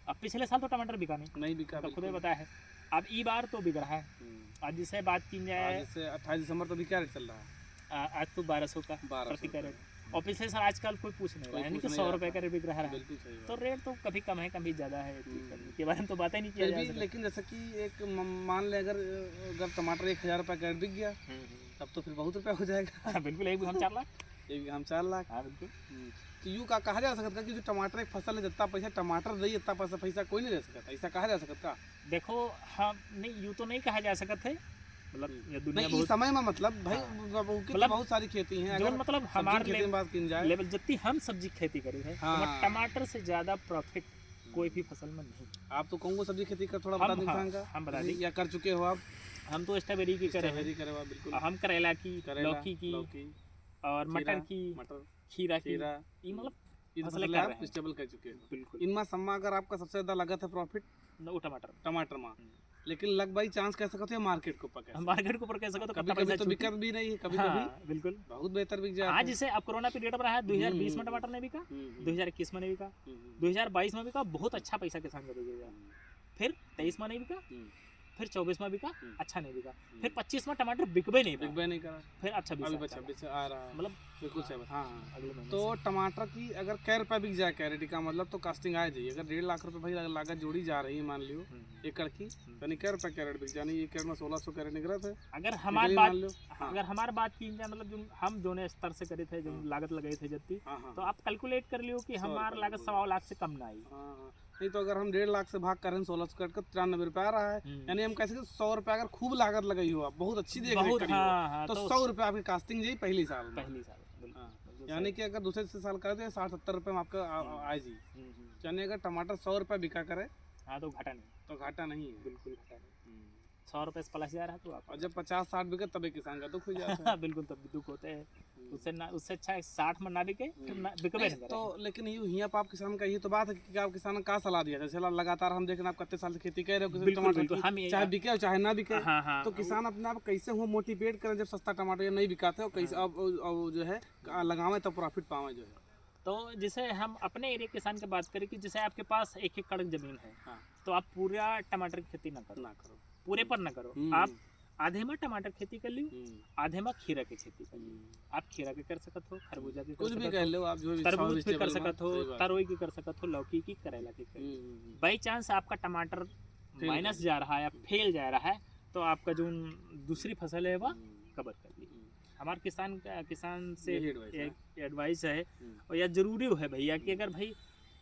अब पिछले साल तो टमाटर बिका नहीं बिका, तो खुद ही बताया है। अब ई बार तो बिक रहा है। आज जिससे बात की जाए, जैसे 28 दिसंबर तो भी क्या रेट चल रहा है? आज तो 1200 का प्रति कैरेट। और पिछले साल आजकल कोई पूछ नहीं रहा है, कि 100 रुपये का रेट बिक रहा है। बिल्कुल सही बात। तो रेट तो कभी कम है कभी ज़्यादा है, के बारे में तो बातें नहीं किया जा सकता। लेकिन जैसे कि एक मान ले अगर टमाटर 1000 रुपये कैरेट बिक गया तब तो फिर बहुत रुपया हो जाएगा। बिल्कुल, एक हम 4 लाख, एक हम 4 लाख। हाँ बिल्कुल। तो यूँ का कहा जा सकता कि जो टमाटर एक फसल है, जितना पैसा टमाटर दे इतना पैसा कोई नहीं दे सकता, ऐसा कहा जा सकता? देखो हम नहीं, यूँ तो नहीं कहा जा सकता है, मतलब ये दुनिया नहीं, इस समय में मतलब भाई मतलब बहुत सारी खेती हैं। जो मतलब हमारे खेती बात की जाए लेवल जितनी हम सब्जी खेती करी है, टमाटर से ज़्यादा प्रॉफिट कोई भी फसल में नहीं। आप तो कौन सब्जी खेती का थोड़ा बता दें? हम बता दें या कर चुके हो आप? हम तो स्ट्रॉबेरी की करे हैं, बिल्कुल। हम करेला की, लौकी की, और मटर की, खीरा की, ये मतलब फसलें आप स्टेबल कर चुके हो। बिल्कुल। इनमें सम्मा अगर आपका सबसे ज्यादा लागत है प्रॉफिट वो टमाटर में, लेकिन लग भाई चांस कह सकते हो मार्केट को पकड़, मार्केट को ऊपर कह सकते हो, कभी कभी तो बिकत भी नहीं है, कभी कभी बिल्कुल बहुत बेहतर बिक जाता है। आज जैसे अब कोरोना पीरियड में रहा है, 2020 में टमाटर नहीं बिका, 2021 में नहीं बिका, 2022 में बिका, बहुत अच्छा पैसा किसान का बिकेगा। फिर 23 में नहीं बिका, फिर 24 में बिका, अच्छा नहीं बिका, फिर 25 में टमाटर बिकबे नहीं करा, फिर अब 26 आ रहा है, मतलब बिल्कुल सही। हाँ, अगले महीने। तो टमाटर की अगर कै रुपया बिक जाए कैरेट का मतलब तो कास्टिंग आ जाइए। अगर 1.5 लाख रुपए भाई लागत जोड़ी जा रही है मान लियो एकड़ की, यानी कै रुपया कैरेट बिक जानी, एक कैरेट में 1600 कैरेट निकला था। अगर हमारी बात की जाए, मतलब जो हम दोनों स्तर से करे थे, जो लागत लगाई थे जितनी, तो आप कैलकुलेट कर लियो कि हमारा लागत 1.25 लाख से कम ना आई। नहीं तो अगर हम 1.5 लाख से भाग करें 1600 कैरेट का 93 रुपया आ रहा है, यानी हम कैसे 100 रुपया अगर खूब लागत लगाई हो, आप बहुत अच्छी देख रेख करी हो, तो 100 रुपया आपकी कास्टिंग जाई पहली साल। यानी कि अगर दूसरे साल करे तो 60-70 रुपये में आपका आए जी। यानी अगर टमाटर 100 रुपया बिका करे तो घाटा नहीं है, बिल्कुल घाटा नहीं। 100 रुपये से प्लस जा रहा है तो आप, और जब 50-60 बिके तब किसान का दुख हो जाता है। बिल्कुल, तब दुख होते हैं। उससे अच्छा 60 में ना बिके, बिके नहीं तो। लेकिन यहाँ पर आप किसान का यही तो बात है कि आप किसान का सलाह दिया, जैसे लगातार हम देख रहे हैं आप कितने साल से खेती कर रहे हो टमाटर की, चाहे बिके और चाहे ना बिके, तो किसान अपने आप कैसे हो मोटिवेट करें जब सस्ता टमाटर नहीं बिकाते हो, कैसे अब जो है लगावे तो प्रॉफिट पावे जो है। तो जैसे हम अपने एरिया किसान की बात करें कि जैसे आपके पास 1 एकड़ जमीन है, तो आप पूरा टमाटर की खेती ना करो, पूरे पर ना करो, आप आधे में टमाटर खेती कर लियो, आधे में खीरा की खेती कर लियो। आप खीरा की कर सकत हो, खरबूजा की कुछ भी कर लो आप, जो तरबूज भी कर सकत हो, तरोई की कर सकत हो, लौकी की, करेला की कर। बाई चांस आपका टमाटर माइनस जा रहा है या फेल जा रहा है, तो आपका जो दूसरी फसल है वह कवर कर ली। हमारे किसान से एडवाइस है, और यह जरूरी है भैया कि अगर भाई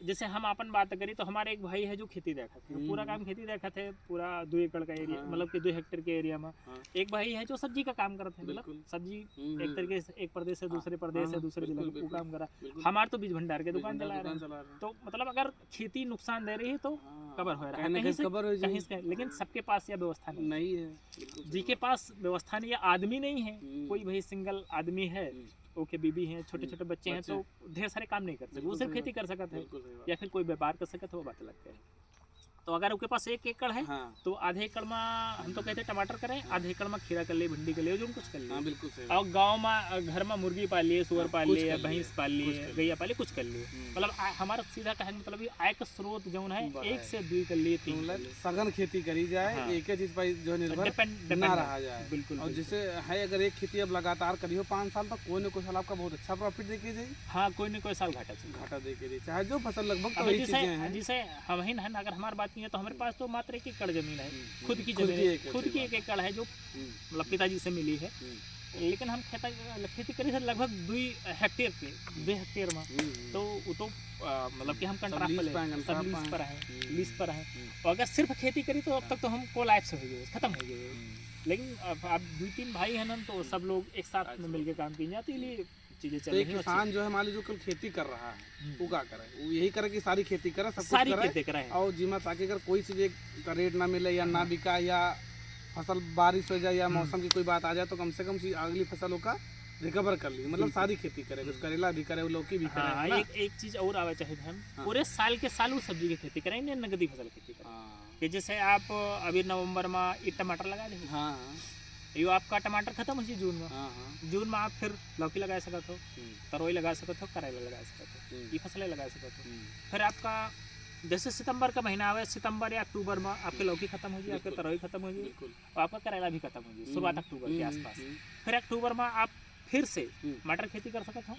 जैसे हम अपन बात करें तो हमारे एक भाई है जो खेती देखा थे, पूरा काम खेती देखा थे, पूरा 2 एकड़ का एरिया, मतलब कि 2 हेक्टेयर के एरिया में। एक भाई है जो सब्जी का काम करते हैं, मतलब सब्जी एक तरीके से एक प्रदेश से दूसरे प्रदेश से दूसरे जिले में वो काम करा। हमारे तो बीज भंडार के दुकान चला रहे हैं। तो मतलब अगर खेती नुकसान दे रही है तो कवर हो रहा है कहीं से, लेकिन सबके पास यह व्यवस्था नहीं है। जिसके पास व्यवस्था नहीं है, आदमी नहीं है, कोई भाई सिंगल आदमी है, ओके बीबी हैं, छोटे छोटे बच्चे हैं, तो ढेर सारे काम नहीं कर सकते, वो सिर्फ खेती कर सकते हैं या फिर कोई व्यापार कर सकते, वो बात अलग है। तो अगर उनके पास 1 एकड़ है तो आधे एकड़ में हम तो कहते हैं टमाटर करें, आधे एकड़ में खीरा कर लिए, भिंडी कर लिए, जो कुछ कर लिए। बिल्कुल सही। और गांव में घर में मुर्गी पाल लिए, सुअर पाल लिए, भैंस पाल लिए, गैया पाल लिए, कुछ कर लिए। मतलब हमारा सीधा कहने मतलब ये आय का स्रोत जो है 1 से 2 कर लिए, 3 सघन खेती करी जाए, एक ही चीज पर जो निर्भर ना रहा जाए। बिल्कुल। और जैसे है अगर एक खेती अब लगातार करी हो 5 साल तक, कोई न कोई साल आपका बहुत अच्छा प्रॉफिट देके जाए। हाँ, कोई न कोई साल घाटा देके जाए, चाहे जो फसल लगभग तो वही चीजें हैं। जैसे हम ही ना, अगर हमारी बात की है तो हमारे पास तो मात्र 1 एकड़ जमीन है, खुद की जमीन, खुद की 1 एकड़ है जो मतलब पिताजी से मिली है। लेकिन हम खेती करी है लगभग 2 हेक्टेयर में, तो वो तो मतलब कि हम कंट्राक्ट पर है, लीज पर है। और अगर सिर्फ खेती करी तो अब तक तो हम कोलैप्स हो गए, खत्म हो गए। लेकिन अब 2-3 भाई हैं ना, तो सब लोग एक साथ में मिलकर काम किए जाते, इसलिए चीजें चल रही हैं। किसान जो है मान लीजिए कल खेती कर रहा है, वो क्या करे, वो यही करे कि सारी खेती करे, सब सारी कुछ खेती करे और जीमा, ताकि अगर कोई चीज का रेट ना मिले या ना बिका या फसल बारिश हो जाए या मौसम की कोई बात आ जाए, तो कम से कम अगली फसलों का रिकवर कर ली। मतलब सारी खेती करे, कुछ करेला भी करे, लौकी भी करे। एक चीज और आवे चाहे हम पूरे साल के साल सब्जी की खेती करें, नगदी फसल खेती करें। कि जैसे आप अभी नवंबर में टमाटर लगा देंगे, ये आपका टमाटर खत्म हो जून में, जून में आप फिर लौकी लगा सकते हो, तरोई लगा सकते हो, करेला लगा सकते हो, ये फसलें लगा सकते हो। फिर आपका जैसे सितंबर का महीना आवे, सितंबर या अक्टूबर में आपकी लौकी खत्म हो जाए, आपकी तरोई खत्म हो जाए, और आपका करेला भी खत्म हो जाए शुरुआत अक्टूबर के आसपास। फिर अक्टूबर में आप फिर से मटर खेती कर सकते हो,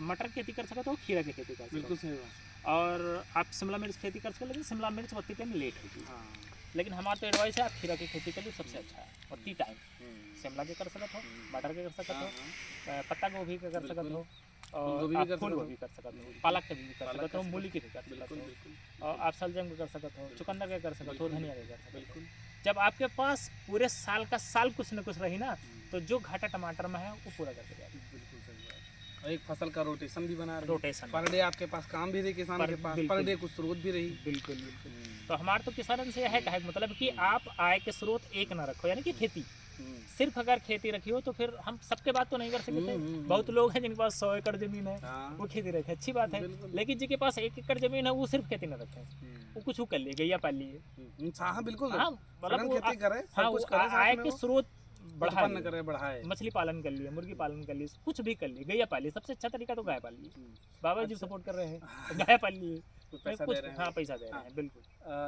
मटर खेती कर सकते हो, खीरा की खेती कर सकते हो, और आप शिमला मिर्च खेती कर सकते हो। लेकिन शिमला मिर्च उतनी टाइम लेट होगी, लेकिन हमारा तो एडवाइस है आप खीरा की खेती करिए, सबसे अच्छा है। उतनी टाइम शिमला के कर सकते हो, मटर के कर सकते हो, पत्ता गोभी का कर सकते हो, और आप फूल गोभी कर सकते हो, पालक के भी कर सकते हो, मूली के भी कर सकते हो, और आप सलजम के कर सकते हो, चुकंदर के कर सकते हो, धनिया के कर सकते हो। जब आपके पास पूरे साल का साल कुछ न कुछ रही ना, तो जो घाटा टमाटर में है वो पूरा करके जाएगा। बिल्कुल सही। और एक फसल का रोटेशन भी बना रहे, रोटेशन पर डे आपके पास काम भी रही, किसान के पास पर डे कुछ स्रोत भी रही। बिल्कुल। तो हमारे तो किसानों से यह है मतलब कि आप आय के स्रोत एक ना रखो, यानी कि खेती सिर्फ अगर खेती रखी हो तो फिर हम सबके बात तो नहीं कर सकते। बहुत लोग हैं जिनके पास 100 एकड़ जमीन है, वो खेती रखे, अच्छी बात है। लेकिन जिनके पास 1 एकड़ जमीन है वो सिर्फ खेती ना रखे, वो कुछ कर लिए, गैया पाल लिए, बिल्कुल, आय के स्रोत बढ़ाए, मछली पालन कर लिए, मुर्गी पालन कर लिए, कुछ भी कर लिए, गैया पाली। सबसे अच्छा तरीका तो गाय पाल लिए, बाबा जी सपोर्ट कर रहे हैं, गाय पाल लिए, पैसा दे रहे हैं। बिल्कुल।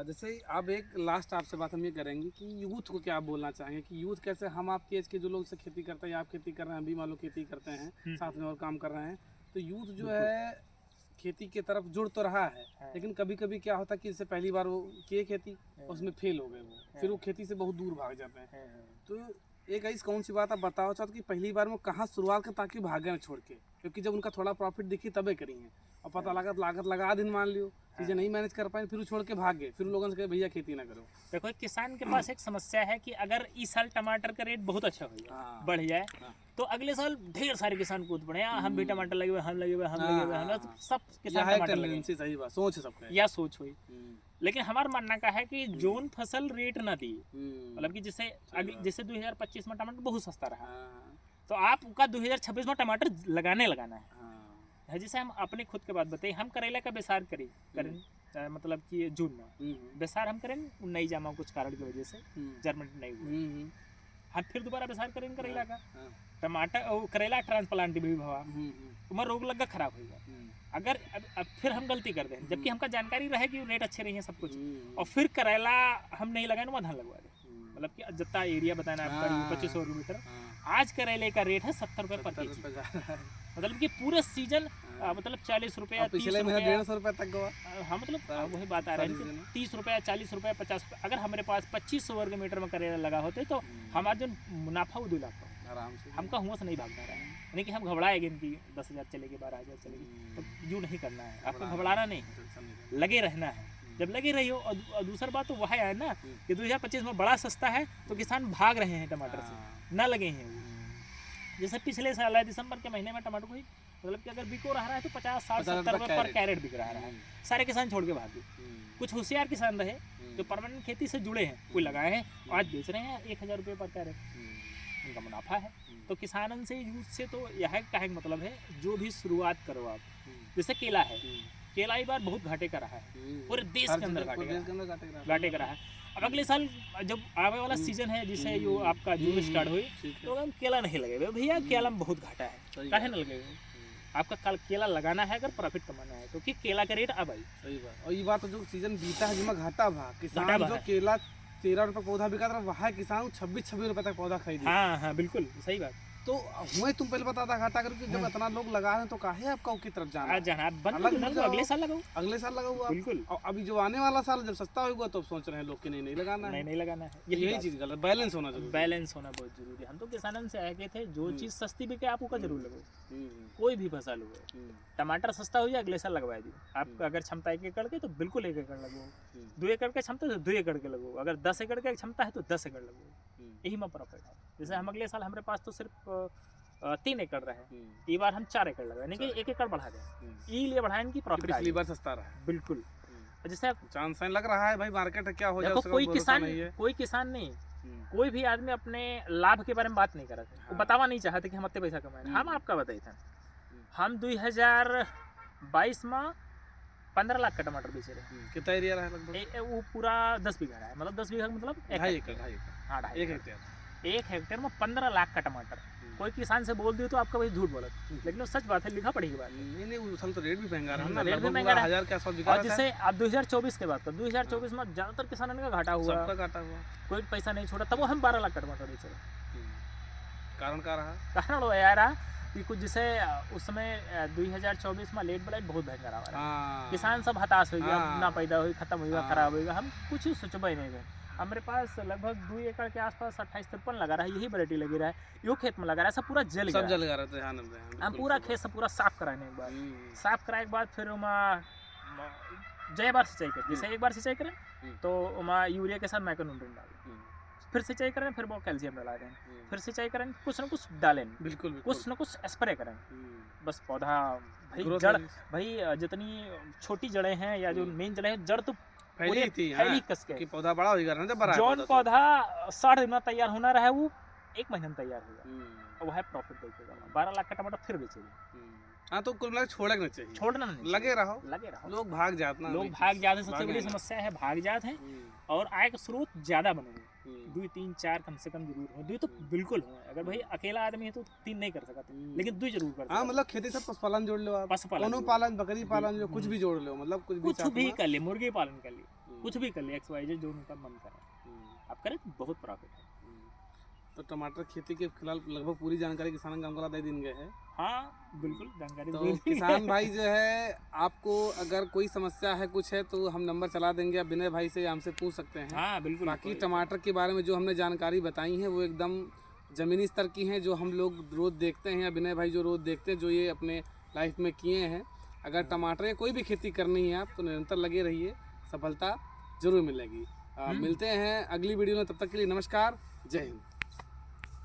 जैसे अब एक लास्ट आपसे बात हम ये करेंगे कि यूथ को क्या आप बोलना चाहेंगे कि यूथ कैसे, हम आपके एज के जो लोग से खेती करते हैं, आप खेती कर रहे हैं, अभी मान लो खेती करते हैं, साथ में और काम कर रहे हैं, तो यूथ जो है खेती के तरफ जुड़ तो रहा है, लेकिन कभी कभी क्या होता है कि इससे पहली बार वो किए खेती, उसमें फेल हो गए वो, फिर वो खेती से बहुत दूर भाग जाते हैं। तो एक ऐसी कौन सी बात आप बताओ चाहते कि पहली बार में कहाँ शुरुआत कर, ताकि भागे न छोड़ के, क्योंकि जब उनका थोड़ा प्रॉफिट दिखी तबे करी है, और पता लागत लगा दिन मान लियो, चीजें नहीं मैनेज कर पाए, फिर छोड़ के भाग गए, फिर लोगों से कहे भैया खेती ना करो। देखो किसान के पास एक समस्या है कि अगर इस साल टमाटर का रेट बहुत अच्छा हो जाए, बढ़ जाए, तो अगले साल ढेर सारे किसान कूद पड़े, हम भी टमाटर लगे हुए, हम सब किसान टमाटर लगे। सही बात, सोच सबका या सोच हुई। लेकिन हमारा मानना का है कि जोन फसल रेट ना दी, मतलब कि जैसे 2025 में टमाटर बहुत सस्ता रहा, तो आपका 2026 में टमाटर लगाना है। जैसे हम अपने खुद के बात बताइए, हम करेला का बेसार करें मतलब कि जून में बेसार हम करें, नहीं जामा कुछ कारण की वजह से जर्मिनेट नहीं हुआ, हम फिर दोबारा बेसार करेंगे करेला का, टमाटर और करेला ट्रांसप्लांट भी हुआ, उमर रोग लगा खराब हो गया। अगर अब फिर हम गलती कर दें, जबकि हमका जानकारी रहे कि रेट अच्छे रही है सब कुछ, और फिर करेला हम नहीं लगाए वहाँ धान लगवा दें, मतलब कि जितना एरिया बताना आपका 2500 किलोमीटर, आज करेले का रेट है 70 रुपये प्रति, मतलब कि पूरे सीजन मतलब 40 रुपया, 30 पिछले महीने रुपया। 150 रुपये तक गवा। हाँ मतलब वही बात आ रही है कि 30 रुपया, 40 रुपया, 50 रुपया। अगर हमारे पास 2500 वर्ग मीटर में करेला लगा होते तो हमारा जो मुनाफा वो 2 लाख का आराम से हमका हुआ से नहीं भागना रहा है। यानी कि हम घबराएंगे कि 10,000 चलेगी, 12,000 चलेगी, तो यूँ नहीं करना है। आपको घबराना नहीं, लगे रहना है। जब लगे रही हो। और दूसरी बात तो वह है ना कि 2025 में बड़ा सस्ता है तो किसान भाग रहे हैं टमाटर से, ना लगे हैं वो। जैसे पिछले साल है दिसंबर के महीने में टमाटर को ही मतलब कि अगर बिको रहा है तो 50, 60, 70 रुपये पर कैरेट बिक रहा है। सारे किसान छोड़ के भाग गए। कुछ होशियार किसान रहे जो परमानेंट खेती से जुड़े हैं, कोई लगाए हैं और आज बेच रहे हैं 1000 रुपये पर कैरेट, उनका मुनाफा है। तो किसानन से यूज से तो यह कहने का मतलब है जो भी शुरुआत करो आप, जैसे केला है, केला इस बार बहुत घाटे का रहा है, पूरे देश के अंदर घाटे का रहा है। अब अगले साल जब आने वाला सीजन है जिसे यो आपका जून स्टार्ट हुई तो हम केला नहीं लगे भैया, केला में बहुत घाटा है, काहे न लगे। आपका कल केला लगाना है अगर प्रॉफिट कमाना है, क्योंकि केला का रेट अब आई। सही बात। और ये बात जो सीजन बीता है जिसमें घाटा भा किसान जो केला 13 रुपये पौधा बिका था, वहाँ किसान 26 रुपये तक पौधा खरीदे। हाँ बिल्कुल सही बात। तो हुए तुम पहले बता था घाटा करके जब इतना लोग लगा रहे हैं तो काहे आपका की तरफ जाना तो अगले साल लगाओ, अगले साल लगा हुआ बिल्कुल। और अभी जो आने वाला साल जब सस्ता होगा तो सोच रहे हैं लोग कि नहीं लगाना है, नहीं लगाना है। यही चीज गलत, बैलेंस होना जरूरी, बैलेंस होना बहुत जरूरी है। हम तो किसानों से आए गए थे जो चीज सस्ती बिके आप उसका जरूर लगाओ। कोई भी फसल हो, टमाटर सस्ता हो जाए अगले साल लगवा दी। आप अगर क्षमता 1 एकड़ के तो बिल्कुल 1 एकड़ लगाओ, 2 एकड़ के क्षमता तो 2 एकड़ के लगो, अगर 10 एकड़ की क्षमता है तो 10 एकड़ लगो, यही में प्रॉफिट है। जैसे हम अगले साल हमारे पास तो सिर्फ 3 एकड़ रहे, ये बार हम 4 एकड़ लगाए, यानी कि 1 एकड़ बढ़ा दें, इसलिए बढ़ाएं कि प्रॉफिट पिछली बार सस्ता रहा। बिल्कुल। जैसे चांस लग रहा है भाई मार्केट क्या हो जाए, कोई किसान नहीं, कोई भी आदमी अपने लाभ के बारे में बात नहीं कर रहा था, वो बतावा नहीं चाहते कि हम इतने पैसा कमाए। हम आपका बताए थे, हम 2022 में 15 लाख का टमाटर बेचे रहे। कितना एरिया रहा लगभग? वो पूरा 10 बीघा है, मतलब 10 बीघा मतलब 2.5 एकड़। हाँ 1 हेक्टेयर। 1 हेक्टेयर में 15 लाख का टमाटर। कोई किसान से बोल दियो तो आपका वही झूठ बोला, लेकिन वो सच बात है, लिखा पड़ी की बात। नहीं उस साल तो रेट भी महंगा रहा, रेट भी महंगा रहा, 1000 के आसपास बिका रहा। और जैसे आप 2024 के बात कर, 2024 में ज्यादातर किसानों का घाटा हुआ, सबका घाटा हुआ, कोई पैसा नहीं छोड़ा, तब वो हम 12 लाख का टमाटर बेचे रहे। कारण क्या रहा? कारण वो यार कि कुछ जैसे उस समय 2024 में लेट ब्लाइट बहुत महंगा रहा, किसान सब हताश हो गया, ना पैदा हुई, खत्म होगा, खराब होगा, हम कुछ ही सोचबे नहीं गए। हमारे पास लगभग 2 एकड़ के आसपास 28-53 लगा रहा है, यही वैरायटी लगी रहा है, यो खेत में लगा रहा है, सब पूरा जल गया। हम पूरा खेत से पूरा साफ कराने के बाद, साफ कराने के बाद फिर जय बार सिंचाई करें, जैसे एक बार सिंचाई करें तो यूरिया के साथ माइक्रोन्यूट्रिएंट डालें, फिर सिंचाई करें, फिर वो कैल्शियम डाला दें, फिर सिंचाई करें, कुछ ना कुछ डालें, बिल्कुल कुछ ना कुछ स्प्रे करें, बस पौधा भाई जड़, भाई जितनी छोटी जड़ें हैं या जो मेन जड़ें हैं, जड़ तो फैली थी, फैली कस के, पौधा बड़ा होगा ना, जब बड़ा जौन पौधा 60 दिन में तैयार होना रहा है वो 1 महीने में तैयार होगा, वो है प्रॉफिट देखेगा। 12 लाख का टमाटर फिर बेचेगा। हाँ तो कुल मिला छोड़ना नहीं चाहिए, छोड़ना नहीं, लगे रहो। लोग भाग जाते ना, लोग भाग जाते, सबसे बड़ी समस्या है भाग जाते हैं, और आय का स्रोत ज्यादा बने, 2, 3, 4 कम से कम जरूर हो, 2 तो बिल्कुल हो। अगर भाई अकेला आदमी है तो 3 नहीं कर सकता, लेकिन 2 जरूर कर। हाँ मतलब खेती से पशुपालन जोड़ लो, पशुपालन पालन, बकरी पालन, जो कुछ भी जोड़ लो, मतलब कुछ भी कर ले, मुर्गी पालन कर ले, कुछ भी कर ले, XYZ जो उनका मन करे आप करें तो बहुत प्रॉफिट है। तो टमाटर खेती के फिलहाल लगभग पूरी जानकारी किसानों को हमको दे दिन गए हैं। हाँ बिल्कुल जानकारी। तो किसान भाई जो है, आपको अगर कोई समस्या है कुछ है तो हम नंबर चला देंगे, आप विनय भाई से हमसे पूछ सकते हैं। हाँ बिल्कुल। बाकी टमाटर के बारे में जो हमने जानकारी बताई है वो एकदम ज़मीनी स्तर की हैं, जो हम लोग रोज़ देखते हैं, या विनय भाई जो रोज़ देखते हैं, जो ये अपने लाइफ में किए हैं। अगर टमाटर या कोई भी खेती करनी है आप तो निरंतर लगे रहिए, सफलता जरूर मिलेगी। मिलते हैं अगली वीडियो में, तब तक के लिए नमस्कार, जय हिंद।